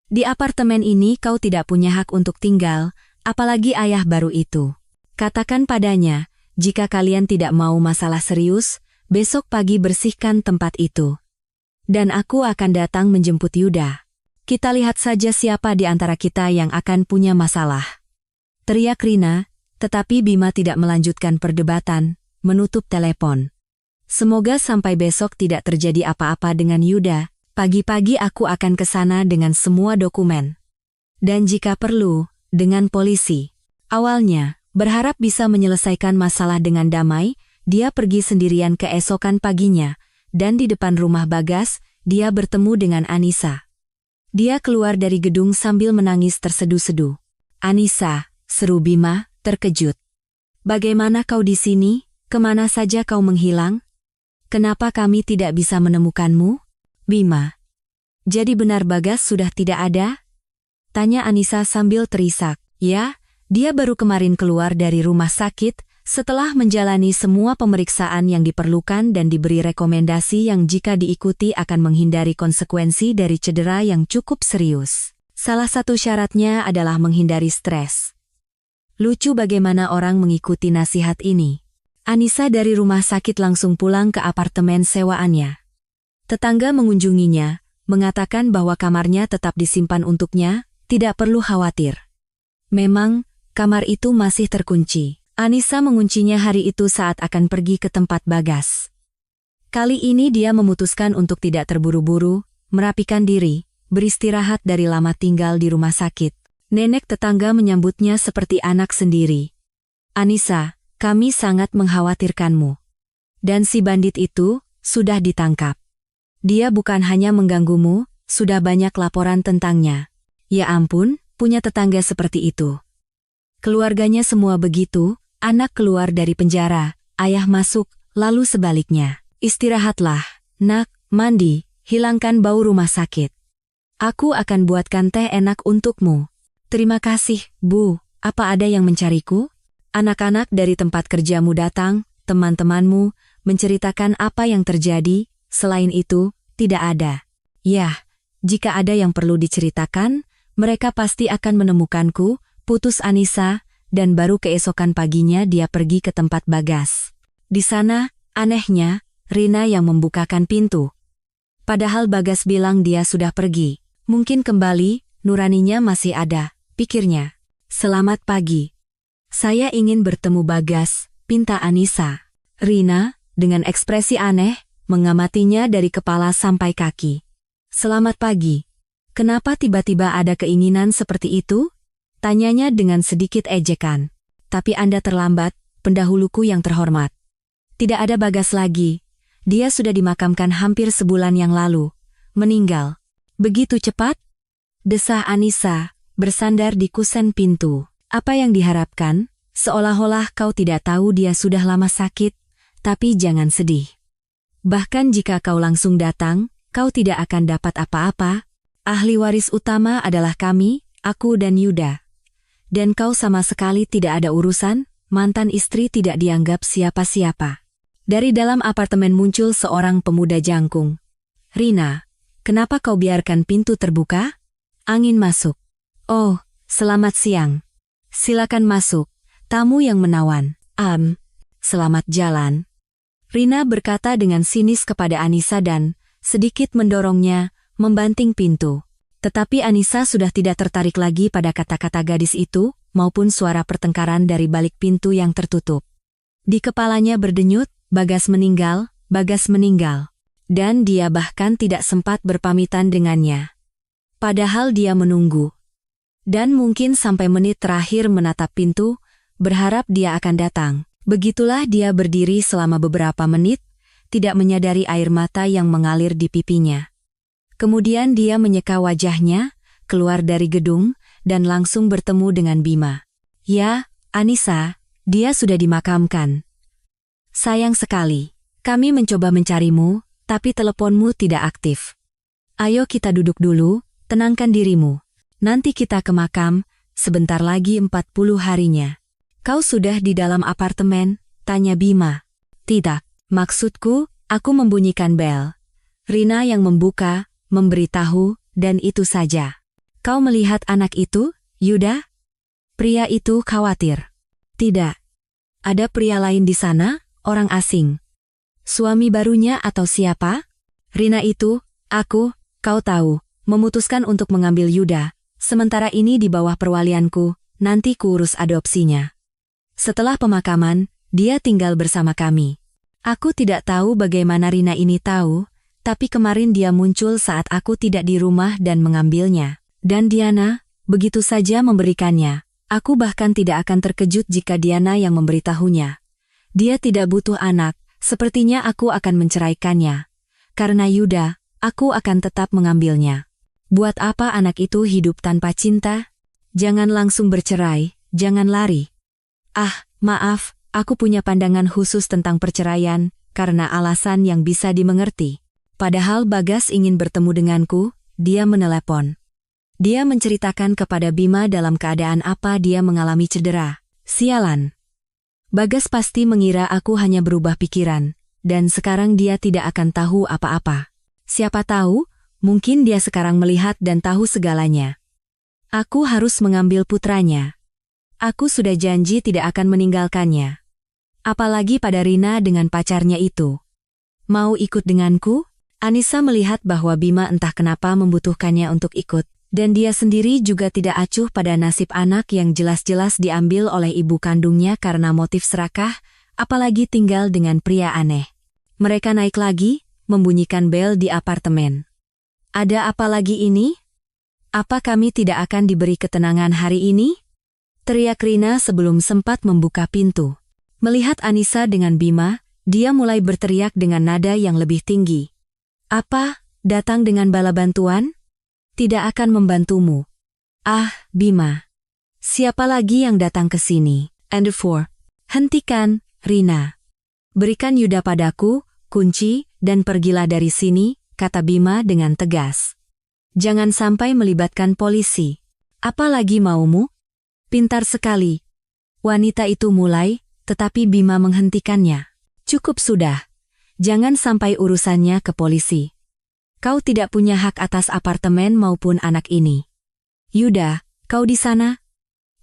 Di apartemen ini kau tidak punya hak untuk tinggal, apalagi ayah baru itu. Katakan padanya, jika kalian tidak mau masalah serius, besok pagi bersihkan tempat itu. Dan aku akan datang menjemput Yuda. Kita lihat saja siapa di antara kita yang akan punya masalah. Teriak Rina, tetapi Bima tidak melanjutkan perdebatan, menutup telepon. Semoga sampai besok tidak terjadi apa-apa dengan Yuda, pagi-pagi aku akan ke sana dengan semua dokumen. Dan jika perlu, dengan polisi. Awalnya, berharap bisa menyelesaikan masalah dengan damai, dia pergi sendirian keesokan paginya. Dan di depan rumah Bagas, dia bertemu dengan Anissa. Dia keluar dari gedung sambil menangis terseduh-seduh. Anissa, seru Bima, terkejut. Bagaimana kau di sini? Kemana saja kau menghilang? Kenapa kami tidak bisa menemukanmu? Bima. Jadi benar Bagas sudah tidak ada? Tanya Anissa sambil terisak. Ya, dia baru kemarin keluar dari rumah sakit, setelah menjalani semua pemeriksaan yang diperlukan dan diberi rekomendasi yang jika diikuti akan menghindari konsekuensi dari cedera yang cukup serius. Salah satu syaratnya adalah menghindari stres. Lucu bagaimana orang mengikuti nasihat ini. Anissa dari rumah sakit langsung pulang ke apartemen sewaannya. Tetangga mengunjunginya, mengatakan bahwa kamarnya tetap disimpan untuknya, tidak perlu khawatir. Memang, kamar itu masih terkunci. Anissa menguncinya hari itu saat akan pergi ke tempat Bagas. Kali ini dia memutuskan untuk tidak terburu-buru, merapikan diri, beristirahat dari lama tinggal di rumah sakit. Nenek tetangga menyambutnya seperti anak sendiri. Anissa, kami sangat mengkhawatirkanmu. Dan si bandit itu, sudah ditangkap. Dia bukan hanya mengganggumu, sudah banyak laporan tentangnya. Ya ampun, punya tetangga seperti itu. Keluarganya semua begitu. Anak keluar dari penjara, ayah masuk, lalu sebaliknya. Istirahatlah, nak, mandi, hilangkan bau rumah sakit. Aku akan buatkan teh enak untukmu. Terima kasih, Bu. Apa ada yang mencariku? Anak-anak dari tempat kerjamu datang, teman-temanmu, menceritakan apa yang terjadi, selain itu, tidak ada. Yah, jika ada yang perlu diceritakan, mereka pasti akan menemukanku, putus Anissa, dan baru keesokan paginya dia pergi ke tempat Bagas. Di sana, anehnya, Rina yang membukakan pintu. Padahal Bagas bilang dia sudah pergi. Mungkin kembali, nuraninya masih ada, pikirnya. Selamat pagi. Saya ingin bertemu Bagas, pinta Anissa. Rina, dengan ekspresi aneh, mengamatinya dari kepala sampai kaki. Selamat pagi. Kenapa tiba-tiba ada keinginan seperti itu? Tanyanya dengan sedikit ejekan. Tapi Anda terlambat, pendahuluku yang terhormat. Tidak ada Bagas lagi. Dia sudah dimakamkan hampir sebulan yang lalu. Meninggal. Begitu cepat? Desah Anissa, bersandar di kusen pintu. Apa yang diharapkan? Seolah-olah kau tidak tahu dia sudah lama sakit, tapi jangan sedih. Bahkan jika kau langsung datang, kau tidak akan dapat apa-apa. Ahli waris utama adalah kami, aku dan Yuda. Dan kau sama sekali tidak ada urusan, mantan istri tidak dianggap siapa-siapa. Dari dalam apartemen muncul seorang pemuda jangkung. Rina, kenapa kau biarkan pintu terbuka? Angin masuk. Oh, selamat siang. Silakan masuk, tamu yang menawan. Selamat jalan. Rina berkata dengan sinis kepada Anissa dan, sedikit mendorongnya, membanting pintu. Tetapi Anissa sudah tidak tertarik lagi pada kata-kata gadis itu, maupun suara pertengkaran dari balik pintu yang tertutup. Di kepalanya berdenyut, Bagas meninggal, Bagas meninggal. Dan dia bahkan tidak sempat berpamitan dengannya. Padahal dia menunggu. Dan mungkin sampai menit terakhir menatap pintu, berharap dia akan datang. Begitulah dia berdiri selama beberapa menit, tidak menyadari air mata yang mengalir di pipinya. Kemudian dia menyeka wajahnya, keluar dari gedung, dan langsung bertemu dengan Bima. Ya, Anissa, dia sudah dimakamkan. Sayang sekali, kami mencoba mencarimu, tapi teleponmu tidak aktif. Ayo kita duduk dulu, tenangkan dirimu. Nanti kita ke makam, sebentar lagi 40 harinya. Kau sudah di dalam apartemen? Tanya Bima. Tidak, maksudku, aku membunyikan bel. Rina yang membuka, memberitahu, dan itu saja. Kau melihat anak itu, Yuda? Pria itu khawatir. Tidak. Ada pria lain di sana, orang asing. Suami barunya atau siapa? Rina itu, aku, kau tahu, memutuskan untuk mengambil Yuda. Sementara ini di bawah perwalianku, nanti kuurus adopsinya. Setelah pemakaman, dia tinggal bersama kami. Aku tidak tahu bagaimana Rina ini tahu, tapi kemarin dia muncul saat aku tidak di rumah dan mengambilnya. Dan Diana, begitu saja memberikannya. Aku bahkan tidak akan terkejut jika Diana yang memberitahunya. Dia tidak butuh anak, sepertinya aku akan menceraikannya. Karena Yuda, aku akan tetap mengambilnya. Buat apa anak itu hidup tanpa cinta? Jangan langsung bercerai, jangan lari. Maaf, aku punya pandangan khusus tentang perceraian, karena alasan yang bisa dimengerti. Padahal Bagas ingin bertemu denganku, dia menelepon. Dia menceritakan kepada Bima dalam keadaan apa dia mengalami cedera. Sialan. Bagas pasti mengira aku hanya berubah pikiran, dan sekarang dia tidak akan tahu apa-apa. Siapa tahu, mungkin dia sekarang melihat dan tahu segalanya. Aku harus mengambil putranya. Aku sudah janji tidak akan meninggalkannya. Apalagi pada Rina dengan pacarnya itu. Mau ikut denganku? Anissa melihat bahwa Bima entah kenapa membutuhkannya untuk ikut, dan dia sendiri juga tidak acuh pada nasib anak yang jelas-jelas diambil oleh ibu kandungnya karena motif serakah, apalagi tinggal dengan pria aneh. Mereka naik lagi, membunyikan bel di apartemen. Ada apa lagi ini? Apa kami tidak akan diberi ketenangan hari ini? Teriak Rina sebelum sempat membuka pintu. Melihat Anissa dengan Bima, dia mulai berteriak dengan nada yang lebih tinggi. Apa, datang dengan bala bantuan? Tidak akan membantumu. Bima. Siapa lagi yang datang ke sini? And for. Hentikan, Rina. Berikan Yuda padaku, kunci, dan pergilah dari sini, kata Bima dengan tegas. Jangan sampai melibatkan polisi. Apalagi maumu? Pintar sekali. Wanita itu mulai, tetapi Bima menghentikannya. Cukup sudah. Jangan sampai urusannya ke polisi. Kau tidak punya hak atas apartemen maupun anak ini. Yuda, kau di sana?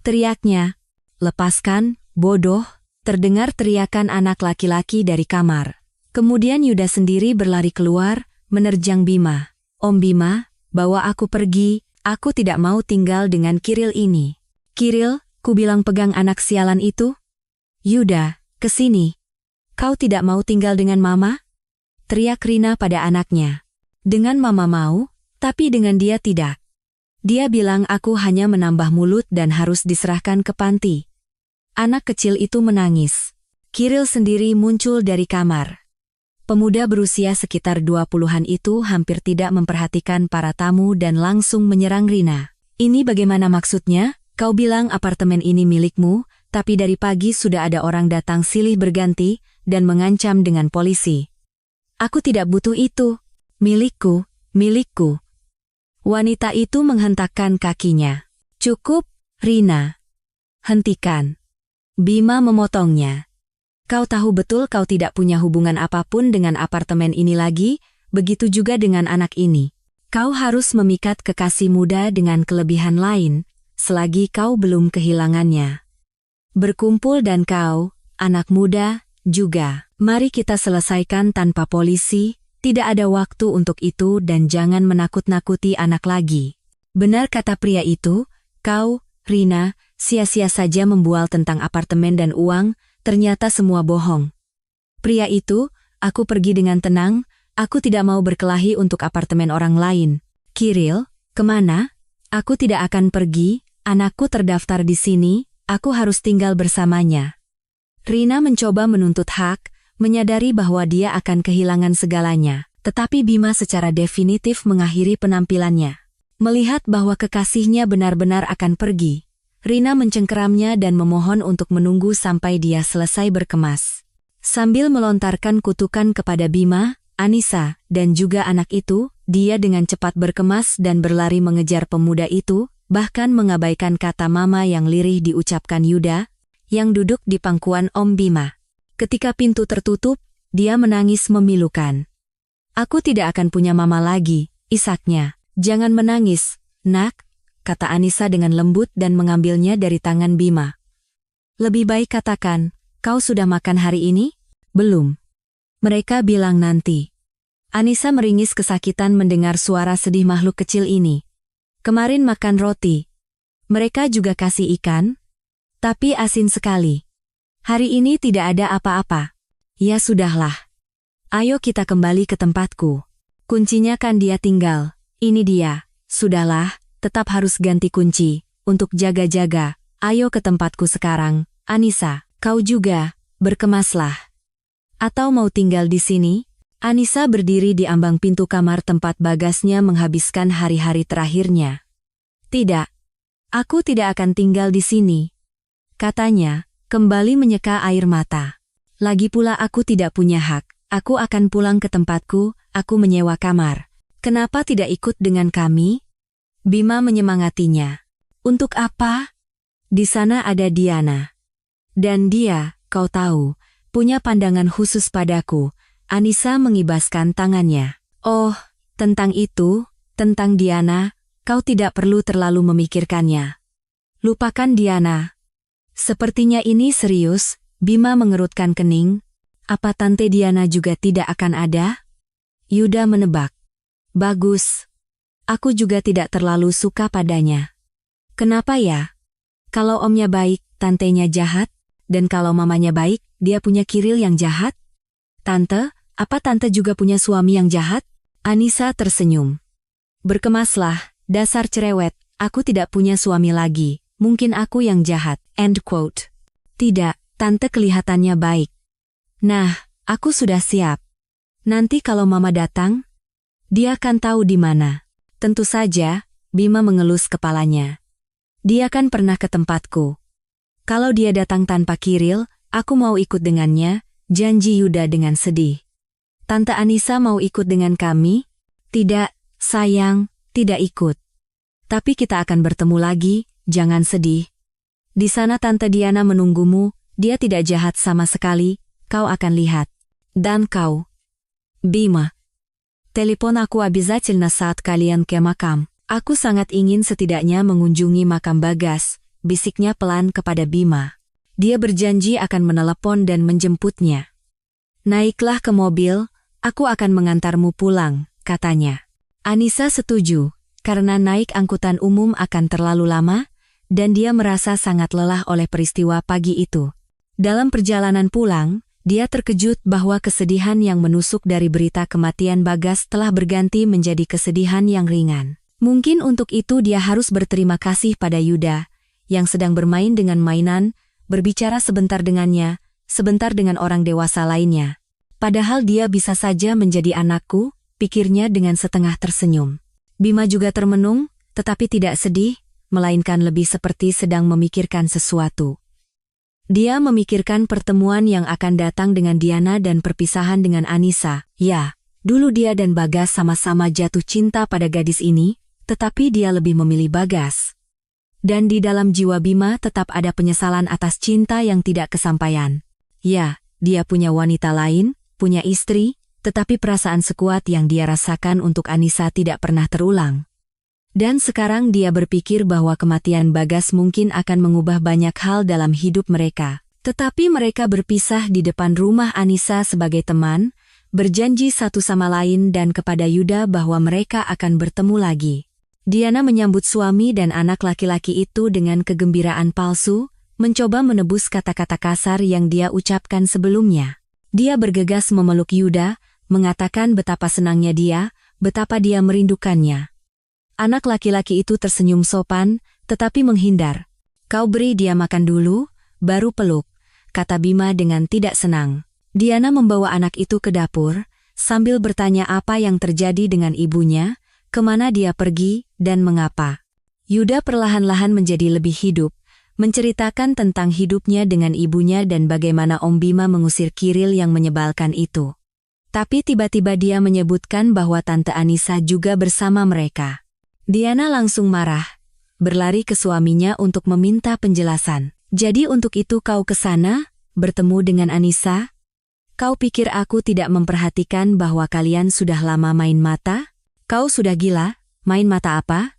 Teriaknya. Lepaskan, bodoh. Terdengar teriakan anak laki-laki dari kamar. Kemudian Yuda sendiri berlari keluar, menerjang Bima. Om Bima, bawa aku pergi, aku tidak mau tinggal dengan Kiril ini. Kiril, ku bilang pegang anak sialan itu. Yuda, kesini. Kau tidak mau tinggal dengan mama? Teriak Rina pada anaknya. Dengan mama mau, tapi dengan dia tidak. Dia bilang aku hanya menambah mulut dan harus diserahkan ke panti. Anak kecil itu menangis. Kiril sendiri muncul dari kamar. Pemuda berusia sekitar 20-an itu hampir tidak memperhatikan para tamu dan langsung menyerang Rina. Ini bagaimana maksudnya? Kau bilang apartemen ini milikmu, tapi dari pagi sudah ada orang datang silih berganti dan mengancam dengan polisi. Aku tidak butuh itu. Milikku, milikku. Wanita itu menghentakkan kakinya. Cukup, Rina. Hentikan. Bima memotongnya. Kau tahu betul kau tidak punya hubungan apapun dengan apartemen ini lagi, begitu juga dengan anak ini. Kau harus memikat kekasih muda dengan kelebihan lain, selagi kau belum kehilangannya. Berkumpul dan kau, anak muda, juga. Mari kita selesaikan tanpa polisi, tidak ada waktu untuk itu dan jangan menakut-nakuti anak lagi. Benar kata pria itu, kau, Rina, sia-sia saja membual tentang apartemen dan uang, ternyata semua bohong. Pria itu, aku pergi dengan tenang, aku tidak mau berkelahi untuk apartemen orang lain. Kiril, kemana? Aku tidak akan pergi, anakku terdaftar di sini, aku harus tinggal bersamanya. Rina mencoba menuntut hak, menyadari bahwa dia akan kehilangan segalanya, tetapi Bima secara definitif mengakhiri penampilannya. Melihat bahwa kekasihnya benar-benar akan pergi, Rina mencengkeramnya dan memohon untuk menunggu sampai dia selesai berkemas. Sambil melontarkan kutukan kepada Bima, Anissa, dan juga anak itu, dia dengan cepat berkemas dan berlari mengejar pemuda itu, bahkan mengabaikan kata mama yang lirih diucapkan Yuda, yang duduk di pangkuan Om Bima. Ketika pintu tertutup, dia menangis memilukan. Aku tidak akan punya mama lagi, isaknya. Jangan menangis, nak, kata Anissa dengan lembut dan mengambilnya dari tangan Bima. Lebih baik katakan, kau sudah makan hari ini? Belum. Mereka bilang nanti. Anissa meringis kesakitan mendengar suara sedih makhluk kecil ini. Kemarin makan roti. Mereka juga kasih ikan, tapi asin sekali. Hari ini tidak ada apa-apa. Ya sudahlah. Ayo kita kembali ke tempatku. Kuncinya kan dia tinggal. Ini dia. Sudahlah, tetap harus ganti kunci. Untuk jaga-jaga, ayo ke tempatku sekarang. Anissa, kau juga, berkemaslah. Atau mau tinggal di sini? Anissa berdiri di ambang pintu kamar tempat Bagasnya menghabiskan hari-hari terakhirnya. Tidak. Aku tidak akan tinggal di sini. Katanya, kembali menyeka air mata. Lagi pula aku tidak punya hak. Aku akan pulang ke tempatku, aku menyewa kamar. Kenapa tidak ikut dengan kami? Bima menyemangatinya. Untuk apa? Di sana ada Diana. Dan dia, kau tahu, punya pandangan khusus padaku. Anissa mengibaskan tangannya. Oh, tentang itu, tentang Diana, kau tidak perlu terlalu memikirkannya. Lupakan Diana. Sepertinya ini serius, Bima mengerutkan kening. Apa Tante Diana juga tidak akan ada? Yuda menebak. Bagus. Aku juga tidak terlalu suka padanya. Kenapa ya? Kalau omnya baik, tantenya jahat, dan kalau mamanya baik, dia punya Kiril yang jahat? Tante, apa tante juga punya suami yang jahat? Anissa tersenyum. Berkemaslah, dasar cerewet, aku tidak punya suami lagi, mungkin aku yang jahat. End quote. Tidak, tante kelihatannya baik. Nah, aku sudah siap. Nanti kalau mama datang, dia akan tahu di mana. Tentu saja, Bima mengelus kepalanya. Dia kan pernah ke tempatku. Kalau dia datang tanpa Kiril, aku mau ikut dengannya, janji Yuda dengan sedih. Tante Anissa mau ikut dengan kami? Tidak, sayang, tidak ikut. Tapi kita akan bertemu lagi, jangan sedih. Di sana Tante Diana menunggumu, dia tidak jahat sama sekali, kau akan lihat. Dan kau, Bima. Telepon aku обязательно saat kalian ke makam. Aku sangat ingin setidaknya mengunjungi makam Bagas, bisiknya pelan kepada Bima. Dia berjanji akan menelepon dan menjemputnya. Naiklah ke mobil, aku akan mengantarmu pulang, katanya. Anissa setuju, karena naik angkutan umum akan terlalu lama, dan dia merasa sangat lelah oleh peristiwa pagi itu. Dalam perjalanan pulang, dia terkejut bahwa kesedihan yang menusuk dari berita kematian Bagas telah berganti menjadi kesedihan yang ringan. Mungkin untuk itu dia harus berterima kasih pada Yuda, yang sedang bermain dengan mainan, berbicara sebentar dengannya, sebentar dengan orang dewasa lainnya. Padahal dia bisa saja menjadi anakku, pikirnya dengan setengah tersenyum. Bima juga termenung, tetapi tidak sedih, melainkan lebih seperti sedang memikirkan sesuatu. Dia memikirkan pertemuan yang akan datang dengan Diana dan perpisahan dengan Anissa. Ya, dulu dia dan Bagas sama-sama jatuh cinta pada gadis ini, tetapi dia lebih memilih Bagas. Dan di dalam jiwa Bima tetap ada penyesalan atas cinta yang tidak kesampaian. Ya, dia punya wanita lain, punya istri, tetapi perasaan sekuat yang dia rasakan untuk Anissa tidak pernah terulang. Dan sekarang dia berpikir bahwa kematian Bagas mungkin akan mengubah banyak hal dalam hidup mereka. Tetapi mereka berpisah di depan rumah Anissa sebagai teman, berjanji satu sama lain dan kepada Yuda bahwa mereka akan bertemu lagi. Diana menyambut suami dan anak laki-laki itu dengan kegembiraan palsu, mencoba menebus kata-kata kasar yang dia ucapkan sebelumnya. Dia bergegas memeluk Yuda, mengatakan betapa senangnya dia, betapa dia merindukannya. Anak laki-laki itu tersenyum sopan, tetapi menghindar. Kau beri dia makan dulu, baru peluk, kata Bima dengan tidak senang. Diana membawa anak itu ke dapur, sambil bertanya apa yang terjadi dengan ibunya, kemana dia pergi, dan mengapa. Yuda perlahan-lahan menjadi lebih hidup, menceritakan tentang hidupnya dengan ibunya dan bagaimana Om Bima mengusir Kiril yang menyebalkan itu. Tapi tiba-tiba dia menyebutkan bahwa Tante Anissa juga bersama mereka. Diana langsung marah, berlari ke suaminya untuk meminta penjelasan. Jadi untuk itu kau ke sana, bertemu dengan Anissa? Kau pikir aku tidak memperhatikan bahwa kalian sudah lama main mata? Kau sudah gila, main mata apa?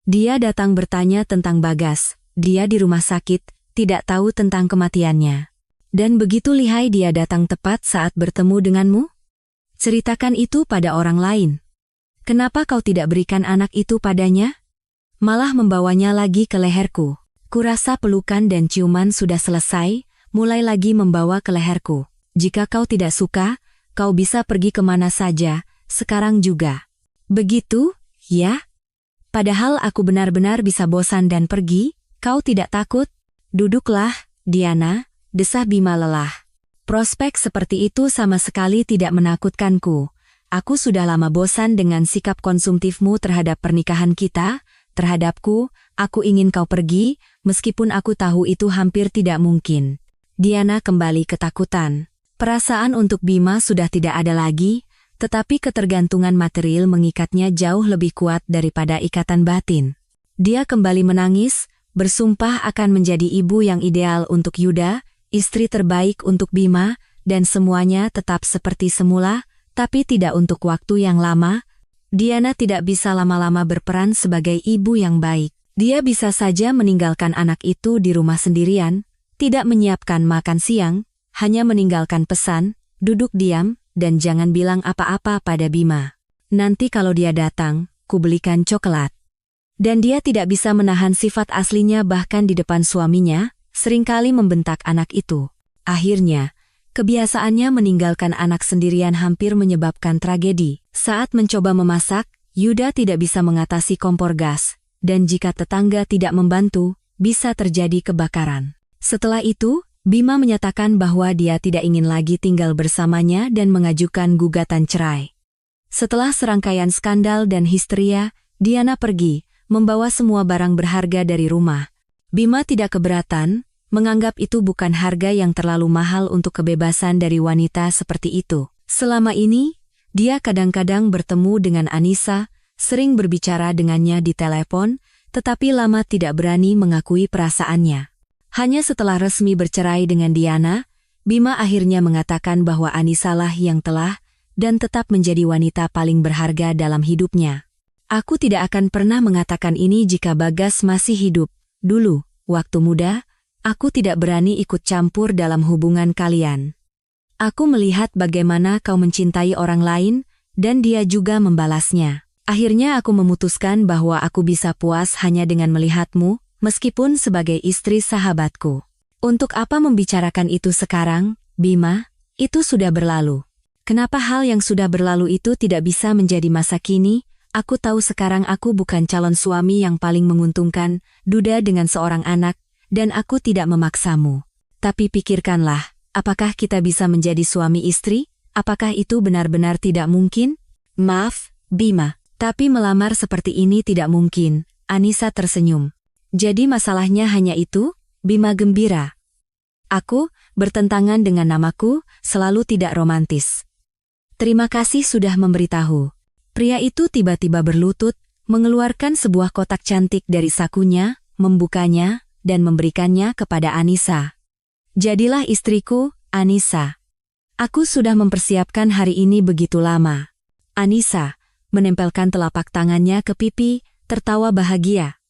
Dia datang bertanya tentang Bagas, dia di rumah sakit, tidak tahu tentang kematiannya. Dan begitu lihai dia datang tepat saat bertemu denganmu? Ceritakan itu pada orang lain. Kenapa kau tidak berikan anak itu padanya? Malah membawanya lagi ke leherku. Kurasa pelukan dan ciuman sudah selesai, mulai lagi membawa ke leherku. Jika kau tidak suka, kau bisa pergi kemana saja, sekarang juga. Begitu, ya? Padahal aku benar-benar bisa bosan dan pergi, kau tidak takut? Duduklah, Diana, desah Bima lelah. Prospek seperti itu sama sekali tidak menakutkanku. Aku sudah lama bosan dengan sikap konsumtifmu terhadap pernikahan kita, terhadapku, aku ingin kau pergi, meskipun aku tahu itu hampir tidak mungkin. Diana kembali ketakutan. Perasaan untuk Bima sudah tidak ada lagi, tetapi ketergantungan material mengikatnya jauh lebih kuat daripada ikatan batin. Dia kembali menangis, bersumpah akan menjadi ibu yang ideal untuk Yuda, istri terbaik untuk Bima, dan semuanya tetap seperti semula, tapi tidak untuk waktu yang lama. Diana tidak bisa lama-lama berperan sebagai ibu yang baik. Dia bisa saja meninggalkan anak itu di rumah sendirian, tidak menyiapkan makan siang, hanya meninggalkan pesan, duduk diam, dan jangan bilang apa-apa pada Bima. Nanti kalau dia datang, ku belikan coklat. Dan dia tidak bisa menahan sifat aslinya bahkan di depan suaminya, seringkali membentak anak itu. Akhirnya, kebiasaannya meninggalkan anak sendirian hampir menyebabkan tragedi. Saat mencoba memasak, Yuda tidak bisa mengatasi kompor gas, dan jika tetangga tidak membantu, bisa terjadi kebakaran. Setelah itu, Bima menyatakan bahwa dia tidak ingin lagi tinggal bersamanya dan mengajukan gugatan cerai. Setelah serangkaian skandal dan histeria, Diana pergi, membawa semua barang berharga dari rumah. Bima tidak keberatan, menganggap itu bukan harga yang terlalu mahal untuk kebebasan dari wanita seperti itu. Selama ini, dia kadang-kadang bertemu dengan Anissa, sering berbicara dengannya di telepon, tetapi lama tidak berani mengakui perasaannya. Hanya setelah resmi bercerai dengan Diana, Bima akhirnya mengatakan bahwa Anissa lah yang telah dan tetap menjadi wanita paling berharga dalam hidupnya. Aku tidak akan pernah mengatakan ini jika Bagas masih hidup. Dulu, waktu muda, aku tidak berani ikut campur dalam hubungan kalian. Aku melihat bagaimana kau mencintai orang lain, dan dia juga membalasnya. Akhirnya aku memutuskan bahwa aku bisa puas hanya dengan melihatmu, meskipun sebagai istri sahabatku. Untuk apa membicarakan itu sekarang, Bima? Itu sudah berlalu. Kenapa hal yang sudah berlalu itu tidak bisa menjadi masa kini? Aku tahu sekarang aku bukan calon suami yang paling menguntungkan, duda dengan seorang anak, dan aku tidak memaksamu. Tapi pikirkanlah, apakah kita bisa menjadi suami istri? Apakah itu benar-benar tidak mungkin? Maaf, Bima, tapi melamar seperti ini tidak mungkin. Anissa tersenyum. Jadi masalahnya hanya itu? Bima gembira. Aku, bertentangan dengan namaku, selalu tidak romantis. Terima kasih sudah memberitahu. Pria itu tiba-tiba berlutut, mengeluarkan sebuah kotak cantik dari sakunya, membukanya, dan memberikannya kepada Anissa. Jadilah istriku, Anissa. Aku sudah mempersiapkan hari ini begitu lama. Anissa menempelkan telapak tangannya ke pipi, tertawa bahagia.